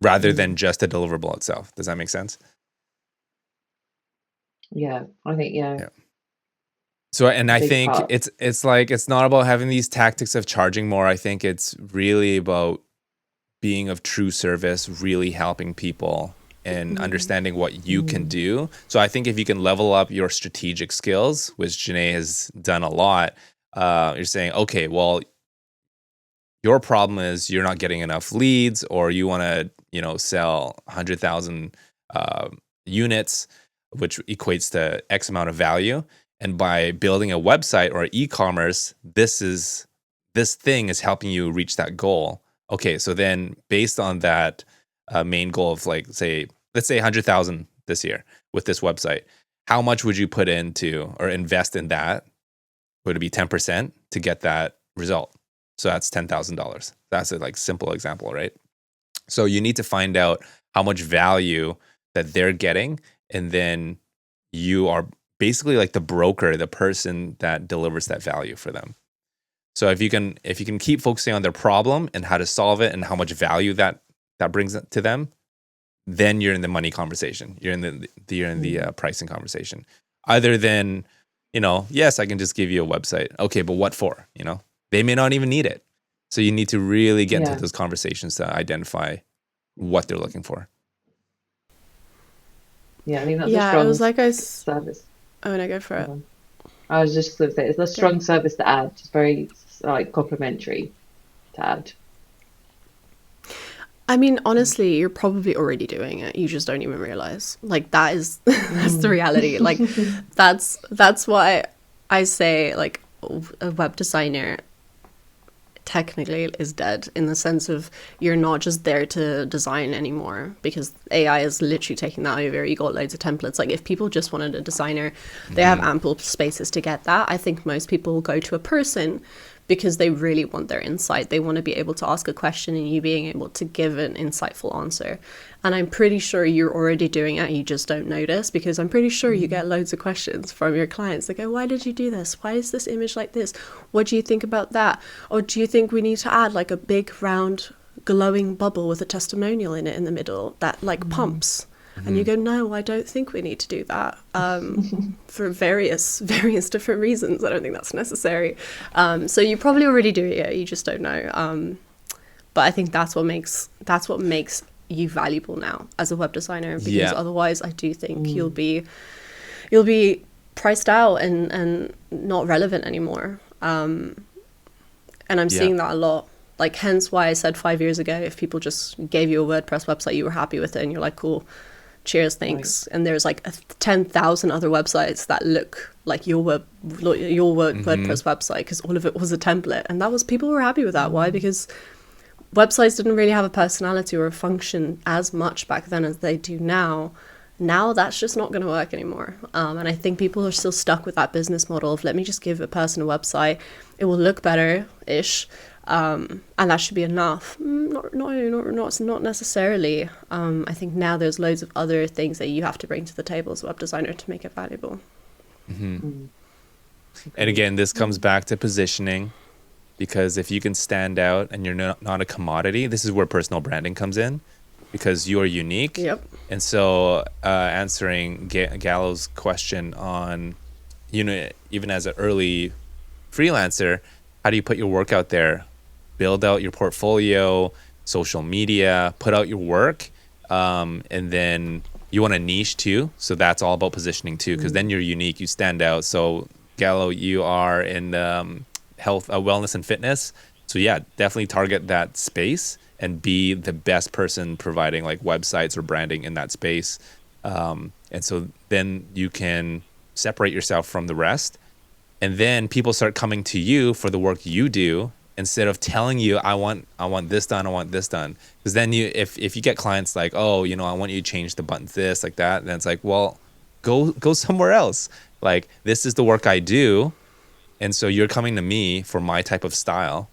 rather than just the deliverable itself. Does that make sense? Yeah, I think So, and I big think part. it's like, it's not about having these tactics of charging more. I think it's really about being of true service, really helping people and understanding what you can do. So I think if you can level up your strategic skills, which Geenay has done a lot, you're saying, okay, well, your problem is you're not getting enough leads, or you want to, sell 100,000 units, which equates to X amount of value. And by building a website or e-commerce, this thing is helping you reach that goal Okay, so then based on that main goal of like, let's say 100,000 this year with this website, how much would you put into or invest in that? Would it be 10% to get that result? So that's $10,000. That's a like simple example, right? So you need to find out how much value that they're getting, and then you are basically like the broker, the person that delivers that value for them. So if you can keep focusing on their problem and how to solve it and how much value that brings to them, then you're in the money conversation. You're in the pricing conversation. Other than, yes, I can just give you a website. Okay, but what for? They may not even need it. So you need to really get into those conversations to identify what they're looking for. Yeah, I think that's a strong it was like service. Oh, no, go for it. I was just going to say, it's a strong service to add. It's very like complimentary to add. I mean, honestly, you're probably already doing it. You just don't even realize. Like that is that's the reality. Like that's why I say like a web designer technically is dead, in the sense of you're not just there to design anymore, because AI is literally taking that over. You got loads of templates. Like if people just wanted a designer, they have ample spaces to get that. I think most people will go to a person because they really want their insight. They want to be able to ask a question and you being able to give an insightful answer. And I'm pretty sure you're already doing it, you just don't notice, because I'm pretty sure you get loads of questions from your clients. They go, why did you do this? Why is this image like this? What do you think about that? Or do you think we need to add like a big round glowing bubble with a testimonial in it in the middle that like pumps? And you go, no, I don't think we need to do that, for various different reasons. I don't think that's necessary. So you're probably already doing it, you just don't know. But I think that's what makes you valuable now as a web designer, because otherwise I do think you'll be priced out and not relevant anymore. And I'm seeing that a lot. Like, hence why I said 5 years ago, if people just gave you a WordPress website, you were happy with it and you're like, cool, cheers, thanks. Right. And there's like 10,000 other websites that look like your WordPress website, because all of it was a template. And people were happy with that. Why? Because websites didn't really have a personality or a function as much back then as they do now. Now that's just not going to work anymore. And I think people are still stuck with that business model of, let me just give a person a website. It will look better-ish. And that should be enough. Not necessarily. I think now there's loads of other things that you have to bring to the table as a web designer to make it valuable. And again, this comes back to positioning, because if you can stand out and you're not a commodity, this is where personal branding comes in, because you're unique. Yep. And so answering Gallo's question on, even as an early freelancer, how do you put your work out there? Build out your portfolio, social media, put out your work, and then you want to niche too. So that's all about positioning too, because then you're unique, you stand out. So Gallo, you are in health, wellness, and fitness. So yeah, definitely target that space and be the best person providing like websites or branding in that space. And so then you can separate yourself from the rest. And then people start coming to you for the work you do, instead of telling you, I want this done, I want this done. Because then if you get clients like, oh, I want you to change the buttons this, like that, then it's like, well, go somewhere else. Like, this is the work I do. And so you're coming to me for my type of style.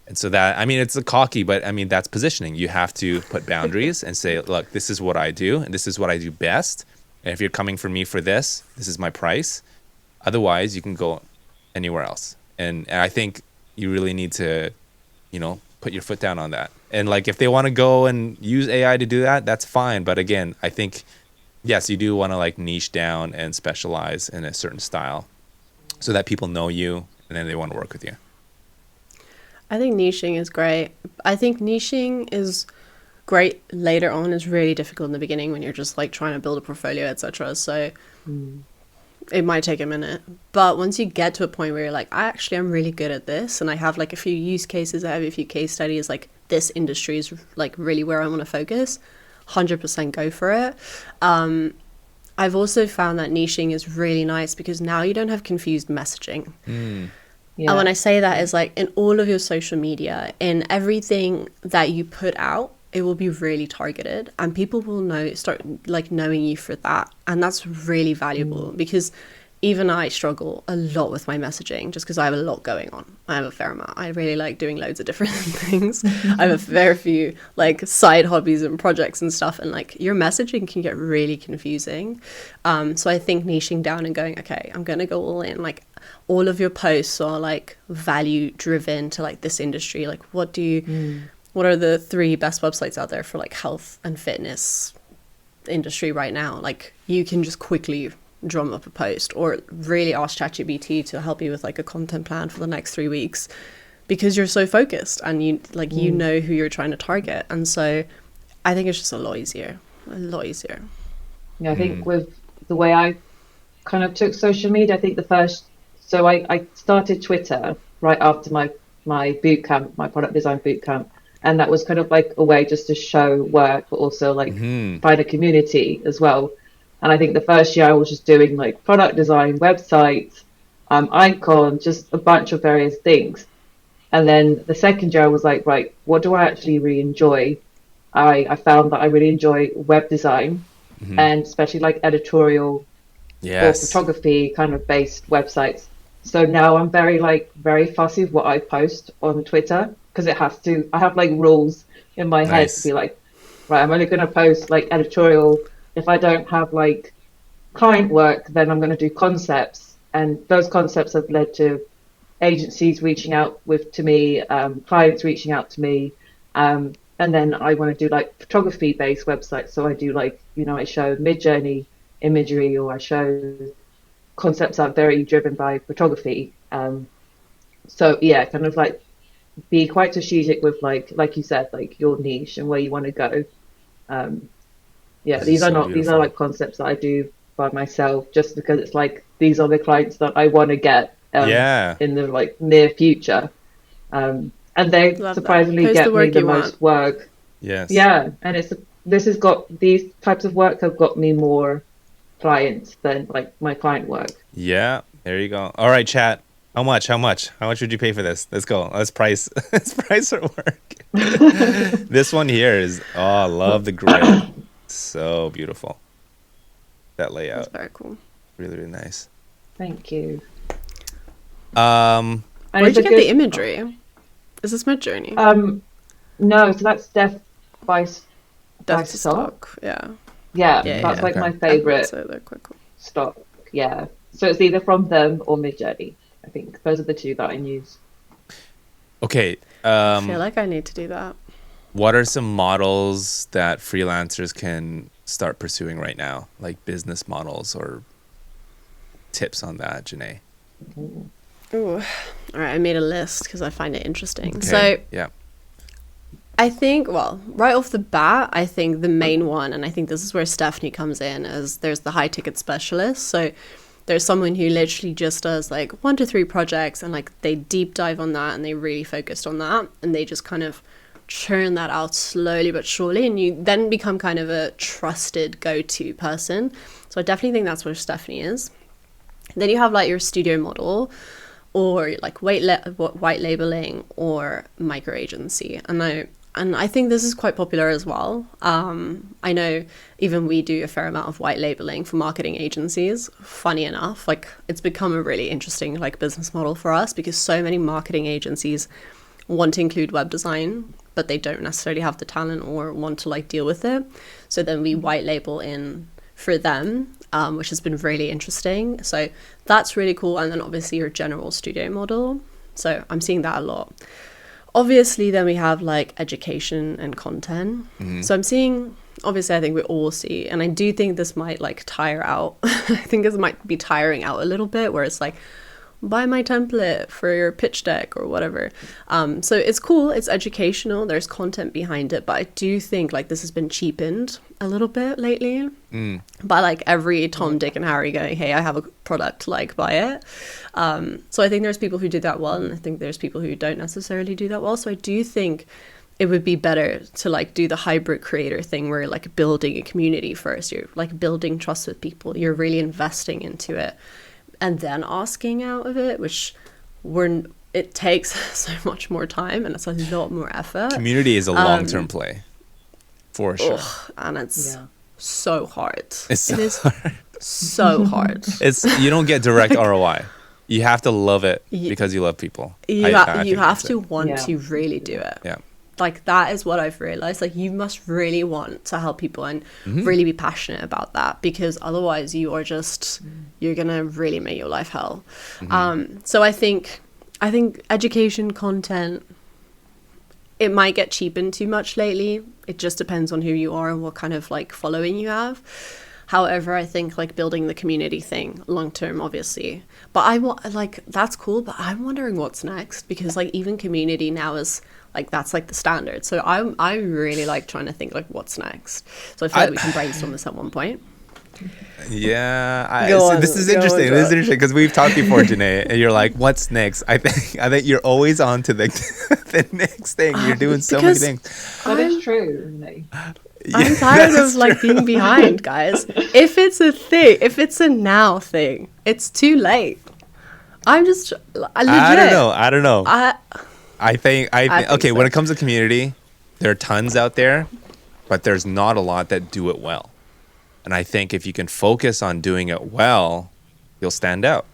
And so that, it's a cocky, but that's positioning. You have to put boundaries and say, look, this is what I do, and this is what I do best. And if you're coming for me for this is my price. Otherwise, you can go anywhere else. And I think you really need to, put your foot down on that. And like, if they want to go and use AI to do that, that's fine. But again, I think, yes, you do want to like niche down and specialize in a certain style so that people know you and then they want to work with you. I think niching is great. I think niching is great later on. Is really difficult in the beginning when you're just like trying to build a portfolio, etc. So it might take a minute. But once you get to a point where you're like, I'm really good at this, and I have like a few use cases, I have a few case studies, like this industry is like really where I want to focus, 100% go for it. I've also found that niching is really nice because now you don't have confused messaging. And when I say that is like in all of your social media, in everything that you put out, it will be really targeted and people will start like knowing you for that. And that's really valuable because even I struggle a lot with my messaging just because I have a lot going on. I have a fair amount. I really like doing loads of different things. I have a very few like side hobbies and projects and stuff. And like your messaging can get really confusing. So I think niching down and going, okay, I'm going to go all in. Like all of your posts are like value driven to like this industry. Like what are the 3 best websites out there for like health and fitness industry right now? Like you can just quickly drum up a post or really ask ChatGPT to help you with like a content plan for the next 3 weeks because you're so focused and you like you know who you're trying to target. And so I think it's just a lot easier. Yeah, I think with the way I kind of took social media, I think I started Twitter right after my boot camp, my product design boot camp, and that was kind of like a way just to show work but also like find a community as well. And I think the first year I was just doing like product design, websites, icon, just a bunch of various things. And then the second year I was like, right, what do I actually really enjoy? I found that I really enjoy web design and especially like editorial or photography kind of based websites. So now I'm very fussy with what I post on Twitter because I have like rules in my head to be like, right, I'm only going to post like editorial. If I don't have like client work, then I'm going to do concepts, and those concepts have led to agencies reaching out to me, clients reaching out to me, and then I want to do like photography based websites. So I do like, I show mid-journey imagery, or I show concepts that are very driven by photography. So yeah, kind of like be quite strategic with like you said, like your niche and where you want to go. These are like concepts that I do by myself just because it's like these are the clients that I want to get in the like near future, and they surprisingly get me the most work. And these types of work have got me more clients than like my client work. There you go. All right, chat, how much would you pay for this? Let's go. Let's price our work. This one here is I love the grid. So beautiful. That layout. That's very cool. Really, really nice. Thank you. Where'd you get the imagery? Is this Midjourney? No, so that's Death by Stock. Yeah, that's like my favorite stock. Yeah, so it's either from them or Midjourney. I think those are the 2 that I use. Okay. I feel like I need to do that. What are some models that freelancers can start pursuing right now? Like business models or tips on that, Geenay? Ooh. All right, I made a list because I find it interesting. Okay. So I think, right off the bat, I think the main one, and I think this is where Stephanie comes in, is there's the high ticket specialist. So there's someone who literally just does like 1 to 3 projects and like they deep dive on that and they really focused on that and they just kind of churn that out slowly but surely, and you then become kind of a trusted go-to person. So I definitely think that's where Stephanie is. Then you have like your studio model or like white labeling or micro agency, and I think this is quite popular as well. I know even we do a fair amount of white labeling for marketing agencies. Funny enough, like it's become a really interesting like business model for us because so many marketing agencies want to include web design, but they don't necessarily have the talent or want to like deal with it. So then we white label in for them, which has been really interesting. So that's really cool. And then obviously your general studio model. So I'm seeing that a lot. Obviously, then we have like education and content. So I'm seeing, obviously, I think we all see, and I do think this might like tire out. I think this might be tiring out a little bit where it's like, buy my template for your pitch deck or whatever. So it's cool. It's educational. There's content behind it. But I do think like this has been cheapened a little bit lately by like every Tom, Dick and Harry going, hey, I have a product, like buy it. So I think there's people who do that well. And I think there's people who don't necessarily do that well. So I do think it would be better to like do the hybrid creator thing where you're like building a community first. You're like building trust with people. You're really investing into it. And then asking out of it, which it takes so much more time and it's a lot more effort. Community is a long-term play, for sure. And it's so hard. It's It is so hard. you don't get direct ROI. You have to love it because you love people. You have to want to really do it. Yeah. Like, that is what I've realized. Like, you must really want to help people and really be passionate about that, because otherwise you're gonna really make your life hell. So I think education content, it might get cheapened too much lately. It just depends on who you are and what kind of like following you have. However, I think like building the community thing long term, obviously. But I want, like, that's cool, but I'm wondering what's next, because like even community now is like, that's like the standard. So I really like trying to think like what's next. So I feel like we can brainstorm this at one point. Yeah, this is interesting. This is interesting because we've talked before, Geenay, and you're like, "What's next?" I think you're always on to the next thing. You're doing so many things. That is true, isn't it? I'm tired of like being behind, guys. If it's a thing, if it's a now thing, it's too late. I'm just legit. I don't know. I think okay, so. when it comes to community, there are tons out there, but there's not a lot that do it well. And I think if you can focus on doing it well, you'll stand out.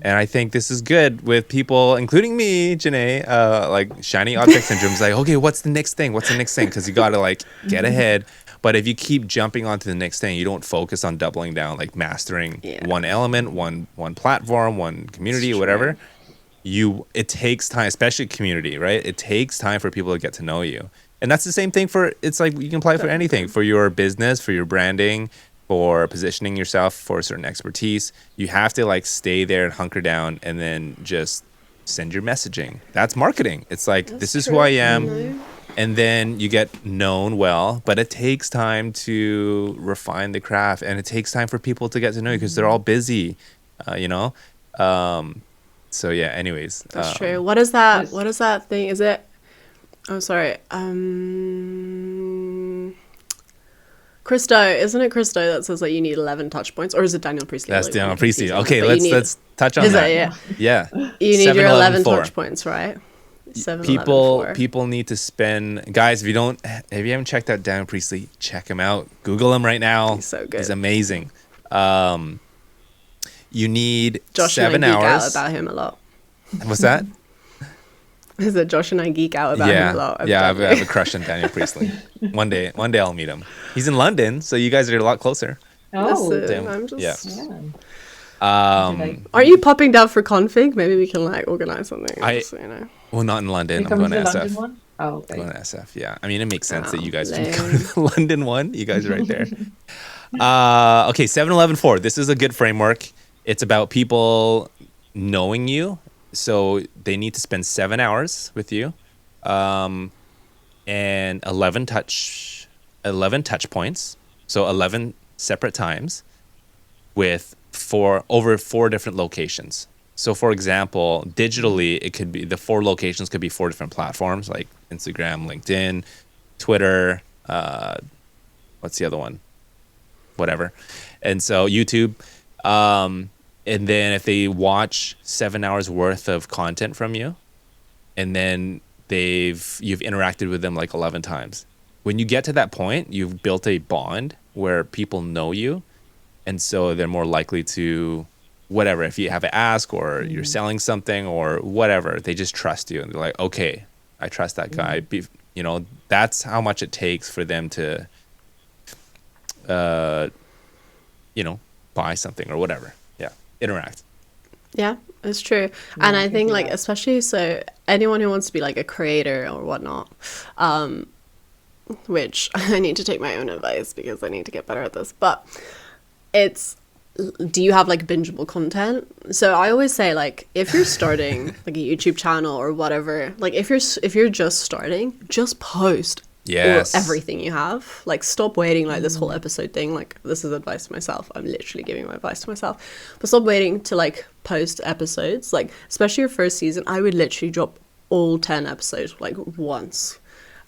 And I think this is good with people, including me, Geenay, like shiny object syndrome. It's like, okay, what's the next thing? What's the next thing? Because you got to like get ahead. But if you keep jumping onto the next thing, you don't focus on doubling down, like mastering one element, one platform, one community, whatever. It takes time, especially community, right? It takes time for people to get to know you. And that's the same thing it's like you can apply for anything, for your business, for your branding, for positioning yourself for a certain expertise. You have to like stay there and hunker down and then just send your messaging. That's marketing. It's like, this is who I am. And then you get known well, but it takes time to refine the craft, and it takes time for people to get to know you because they're all busy, you know? So yeah, anyways. That's true. What is that thing? Is it, oh, sorry. Christo, isn't it Christo that says that you need 11 touch points, or is it Daniel Priestley? That's Daniel Priestley. Okay, let's touch on that. Yeah. You need your 11 touch points, right? People need to spend, guys, if you haven't checked out Daniel Priestley, check him out. Google him right now. He's so good. He's amazing. You need Josh 7 and I geek hours. out about him a lot. What's that? Is that Josh and I geek out about him a lot? I have a crush on Daniel Priestley. One day I'll meet him. He's in London, so you guys are a lot closer. Oh, listen, I'm just... yeah. Are you popping down for config? Maybe we can like organize something. Well, not in London. I'm going to SF. One? Oh, okay. I'm going to SF. Yeah, I mean, it makes sense that you guys can go to the London one. You guys are right there. Okay, 7-11-4. This is a good framework. It's about people knowing you. So they need to spend 7 hours with you, and 11 touch points. So 11 separate times with over 4 different locations. So for example, digitally, it could be the 4 locations could be 4 different platforms like Instagram, LinkedIn, Twitter. What's the other one? Whatever. And so YouTube. And then if they watch 7 hours worth of content from you, and then you've interacted with them like 11 times. When you get to that point, you've built a bond where people know you. And so they're more likely to, whatever, if you have an ask or you're selling something or whatever, they just trust you. And they're like, okay, I trust that guy. You know, that's how much it takes for them to, you know, buy something or whatever. Interact. Yeah, it's true. And I think like, especially so anyone who wants to be like a creator or whatnot, which I need to take my own advice because I need to get better at this, but do you have like bingeable content? So I always say like, if you're starting like a YouTube channel or whatever, like if you're just starting, just post everything you have. Like, stop waiting like this whole episode thing. Like, this is advice to myself. I'm literally giving my advice to myself. But stop waiting to like post episodes. Like, especially your first season, I would literally drop all 10 episodes like once.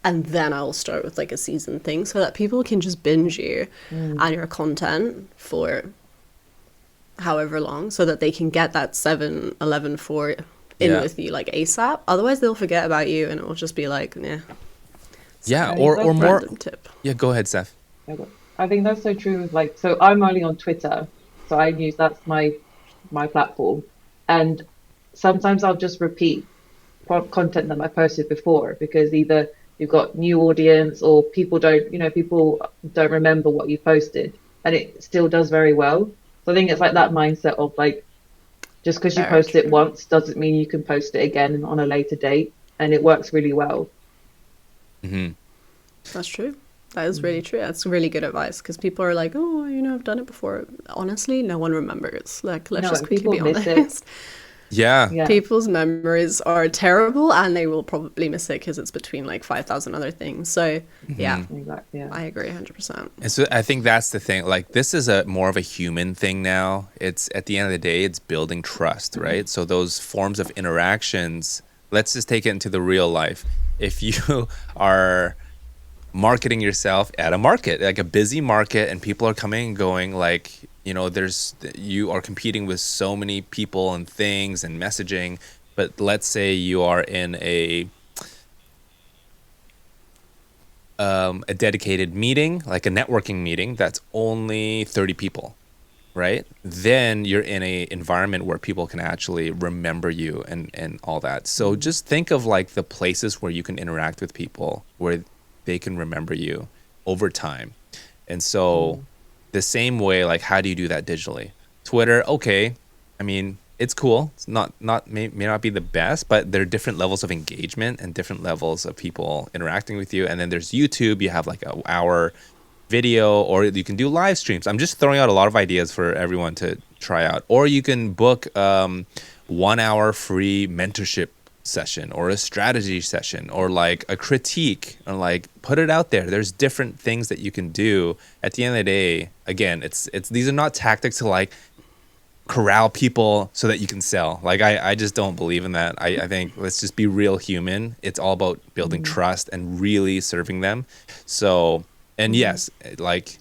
And then I'll start with like a season thing so that people can just binge you and your content for however long, so that they can get that 7-11-4 in Yeah. with you like ASAP. Otherwise, they'll forget about you, and it will just be like, yeah. Yeah, I or think more. Random tip. Yeah, go ahead, Seth. I think that's so true with like, so I'm only on Twitter, so I use that's my platform, and sometimes I'll just repeat content that I posted before because either you've got new audience or people don't remember what you posted, and it still does very well. So I think it's like that mindset of like just because you Very post it true. once doesn't mean you can post it again on a later date, and it works really well. Hmm. That's true. That is really true. That's really good advice because people are like, oh, I've done it before. Honestly, no one remembers. Like, let's No, just and quickly people be miss it. honest. Yeah. Yeah, People's memories are terrible and they will probably miss it because it's between like 5,000 other things. So, yeah, exactly. Yeah. I agree 100%. And so I think that's the thing. Like this is a more of a human thing now. It's at the end of the day, it's building trust, right? So those forms of interactions, let's just take it into the real life. If you are marketing yourself at a market, like a busy market, and people are coming and going, like, you are competing with so many people and things and messaging. But let's say you are in a dedicated meeting, like a networking meeting that's only 30 people, right? Then you're in a environment where people can actually remember you and all that. So just think of like the places where you can interact with people where they can remember you over time. And so the same way, like, how do you do that digitally? Twitter, okay. I mean, it's cool. It's may not be the best, but there are different levels of engagement and different levels of people interacting with you. And then there's YouTube. You have like an hour video, or you can do live streams. I'm just throwing out a lot of ideas for everyone to try out. Or you can book 1 hour free mentorship session or a strategy session or like a critique, and like put it out there. There's different things that you can do. At the end of the day, again, it's these are not tactics to like corral people so that you can sell. Like I just don't believe in that. I think let's just be real human. It's all about building trust and really serving them. So, and yes, like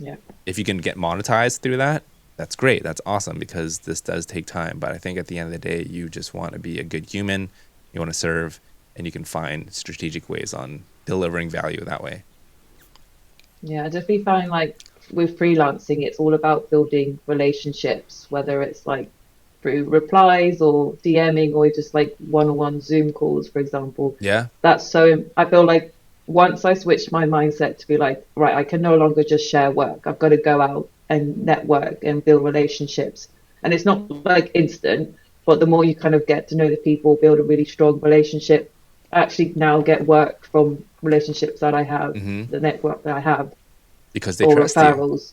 if you can get monetized through that, that's great. That's awesome because this does take time. But I think at the end of the day, you just want to be a good human. You want to serve, and you can find strategic ways on delivering value that way. Yeah, I definitely find like with freelancing, it's all about building relationships, whether it's like through replies or DMing or just like one-on-one Zoom calls, for example. Yeah. I feel like once I switched my mindset to be like, right, I can no longer just share work. I've got to go out and network and build relationships. And it's not like instant, but the more you kind of get to know the people, build a really strong relationship, I actually now get work from relationships that I have, the network that I have, Because they or trust you. referrals.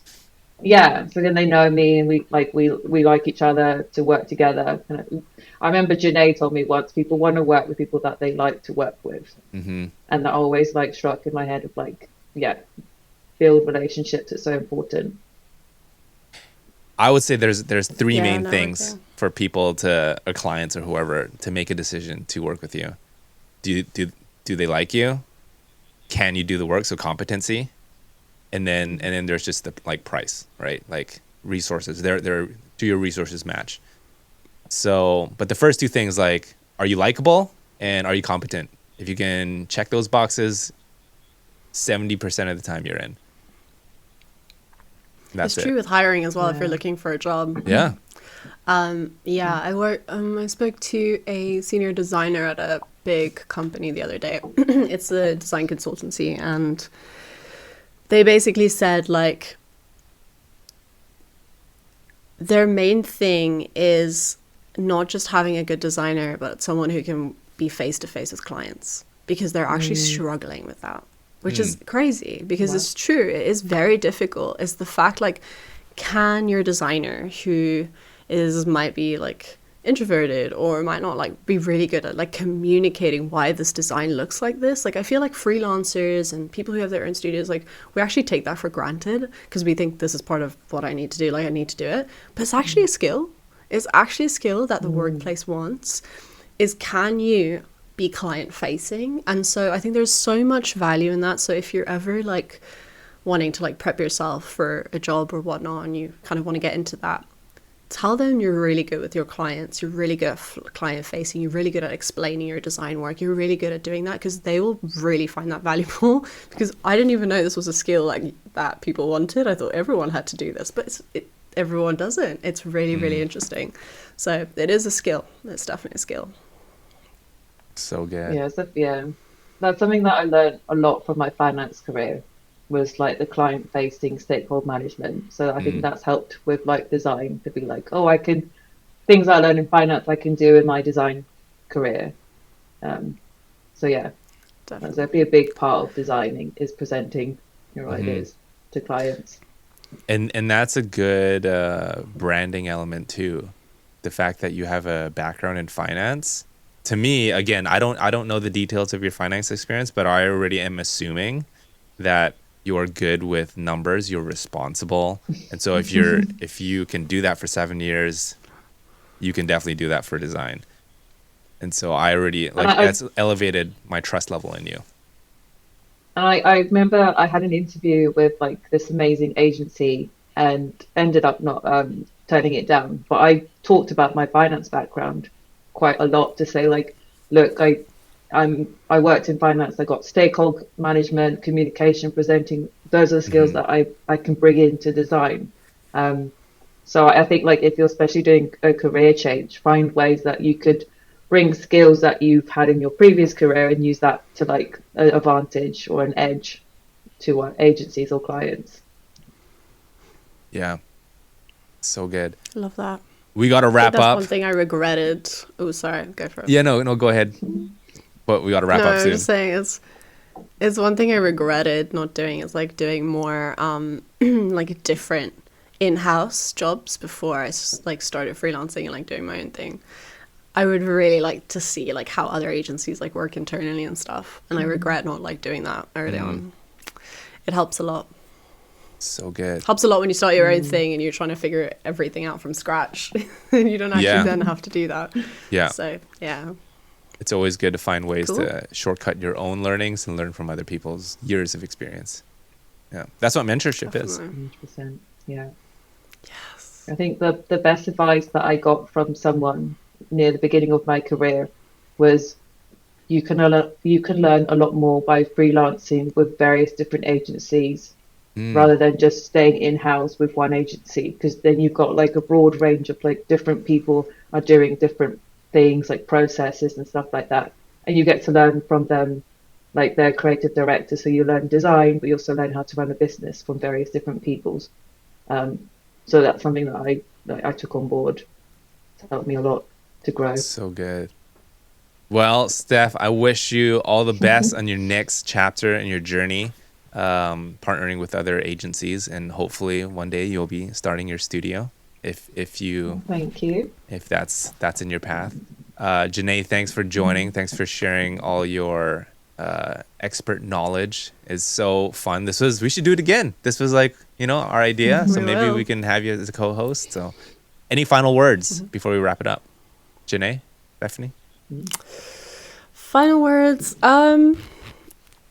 Yeah, so then they know me and we like each other to work together. And I remember Geenay told me once people want to work with people that they like to work with. And that always like struck in my head of like, yeah, build relationships. It's so important. I would say there's three Yeah, main no, things okay. for people or clients or whoever to make a decision to work with you. Do they like you? Can you do the work? So competency. And then there's just the like price, right? Like resources. Do your resources match? So, but the first two things, like, are you likable and are you competent? If you can check those boxes, 70% of the time you're in. That's It's true with hiring as well if you're Yeah. looking for a job. Yeah. I spoke to a senior designer at a big company the other day. It's a design consultancy, and they basically said like their main thing is not just having a good designer, but someone who can be face to face with clients, because they're actually struggling with that, which is crazy because it's true. It is very difficult. It's the fact, like, can your designer who might be like introverted or might not like be really good at like communicating why this design looks like this. Like I feel like freelancers and people who have their own studios, like we actually take that for granted because we think this is part of what I need to do, like I need to do it, but it's actually a skill. It's actually a skill that the workplace wants, is can you be client facing? And so I think there's so much value in that. So if you're ever like wanting to like prep yourself for a job or whatnot and you kind of want to get into that, tell them you're really good with your clients, you're really good at client facing, you're really good at explaining your design work, you're really good at doing that, because they will really find that valuable. Because I didn't even know this was a skill like that people wanted. I thought everyone had to do this, but everyone doesn't. It's really, really interesting. So it is a skill. It's definitely a skill. So good. Yeah, that's something that I learned a lot from my finance career, was like the client facing stakeholder management. So I think that's helped with like design, to be like, oh, I can, things I learned in finance I can do in my design career. So yeah, Definitely. that'd be a big part of designing, is presenting your ideas to clients. And that's a good branding element too. The fact that you have a background in finance. To me, again, I don't know the details of your finance experience, but I already am assuming that you're good with numbers, you're responsible. And so if you can do that for 7 years, you can definitely do that for design. And so I already that's elevated my trust level in you. And I remember I had an interview with like this amazing agency and ended up not turning it down. But I talked about my finance background quite a lot to say like, look, I worked in finance. I got stakeholder management, communication, presenting. Those are the skills that I can bring into design. So I think like if you're especially doing a career change, find ways that you could bring skills that you've had in your previous career and use that to like an advantage or an edge to agencies or clients. Yeah. So good. Love that. We got to wrap That's up. one thing I regretted. Oh, sorry, go for it. Yeah, no, go ahead. But we got to wrap No, up I'm soon. just saying it's one thing I regretted not doing, is like doing more like different in-house jobs before I like started freelancing and like doing my own thing. I would really like to see like how other agencies like work internally and stuff, and I regret not like doing that early on. It helps a lot. So good. Helps a lot when you start your own thing and you're trying to figure everything out from scratch and you don't actually then have to do that. Yeah. So yeah, It's always good to find ways Cool. to shortcut your own learnings and learn from other people's years of experience. Yeah. That's what mentorship is. definitely. 100%. Yeah. Yes. I think the best advice that I got from someone near the beginning of my career was you can learn a lot more by freelancing with various different agencies rather than just staying in-house with one agency, because then you've got like a broad range of like different people are doing different things like processes and stuff like that, and you get to learn from them, like their creative director. So you learn design, but you also learn how to run a business from various different peoples. So that's something that I took on board to help me a lot to grow. So good. Well, Steph, I wish you all the best on your next chapter in your journey, partnering with other agencies, and hopefully one day you'll be starting your studio if you Thank you. if that's in your path. Geenay, thanks for joining. Thanks for sharing all your expert knowledge. It's so fun. We should do it again. This was like, our idea. So maybe we can have you as a co-host. So any final words before we wrap it up? Geenay, Bethany? Final words.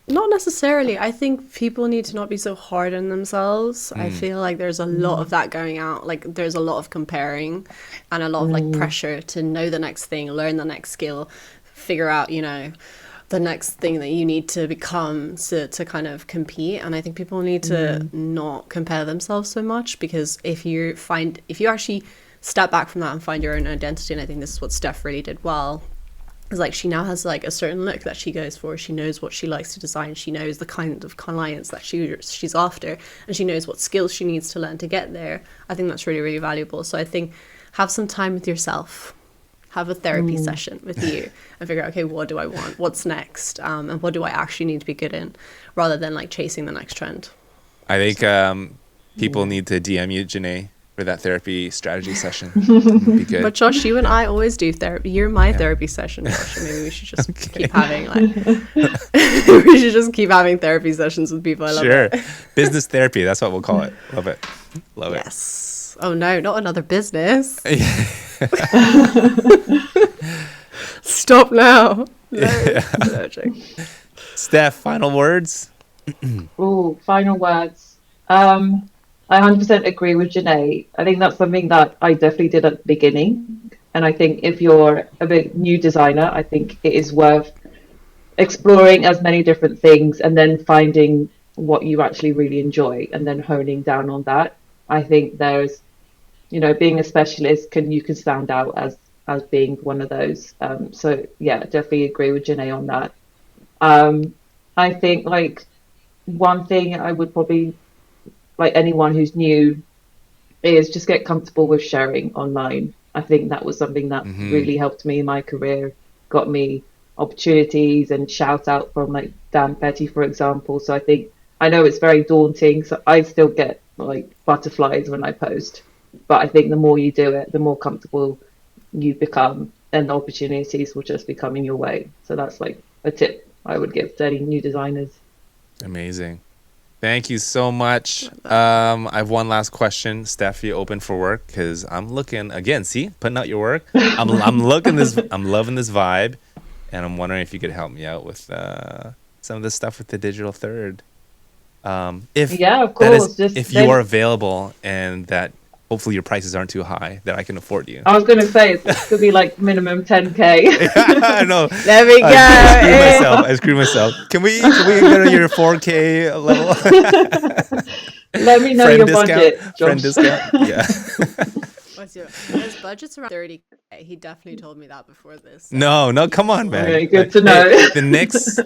Not necessarily. I think people need to not be so hard on themselves. I feel like there's a lot of that going out. Like there's a lot of comparing and a lot of like pressure to know the next thing, learn the next skill, figure out, the next thing that you need to become to kind of compete. And I think people need to not compare themselves so much, because if you actually step back from that and find your own identity, and I think this is what Steph really did well, is like she now has like a certain look that she goes for. She knows what she likes to design. She knows the kind of clients that she's after, and she knows what skills she needs to learn to get there. I think that's really, really valuable. So I think have some time with yourself, have a therapy session with you, and figure out, okay, what do I want? What's next? And what do I actually need to be good in, rather than like chasing the next trend. I think people need to DM you, Geenay, for that therapy strategy session. It'd be good. But Josh, you and I always do therapy. You're my therapy session, Josh. Maybe we should just keep having we should just keep having therapy sessions with people. I love it. Business therapy. That's what we'll call it. Love it. Love it. Yes. Oh no, not another business. Stop now. No. Steph, final words? Oh, final words. I 100% agree with Janae. I think that's something that I definitely did at the beginning. And I think if you're a bit new designer, I think it is worth exploring as many different things and then finding what you actually really enjoy and then honing down on that. I think there's, being a specialist you can stand out as being one of those. So yeah, definitely agree with Janae on that. Um, I think like one thing I would probably like anyone who's new is just get comfortable with sharing online. I think that was something that Mm-hmm. really helped me in my career, got me opportunities and shout out from like Dan Petty, for example. So I think I know it's very daunting, so I still get like butterflies when I post. But I think the more you do it, the more comfortable you become, and the opportunities will just be coming your way. So that's like a tip I would give to any new designers. Amazing. Thank you so much. Love that. I have one last question. Steph, you open for work? Because I'm looking again. See, putting out your work. I'm looking this. I'm loving this vibe, and I'm wondering if you could help me out with some of the stuff with the digital third. If Yeah, of that is, course. Just if you are then available, and that hopefully your prices aren't too high, that I can afford you. I was going to say it's going to be like minimum 10K. I know. There we go. I screwed myself. Eh. I screwed myself. Can we get on your 4K level? Let me know Friend your discount. budget, Friend Josh. discount. Yeah. What's your his budget's around 30K. He definitely told me that before this. So No, no, you can come on, afford man. Okay, it. good to Hey, know. the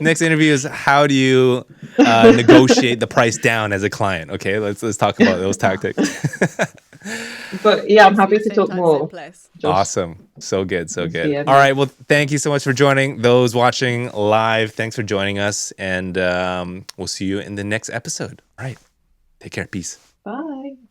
next interview is how do you negotiate the price down as a client? Okay, let's talk about those tactics. But yeah, I'm Next happy week, to same talk time, same more, place. Josh. Awesome. So good, so Let's good. DM All me. right, well, thank you so much for joining. Those watching live, thanks for joining us, and we'll see you in the next episode. All right, take care. Peace. Bye.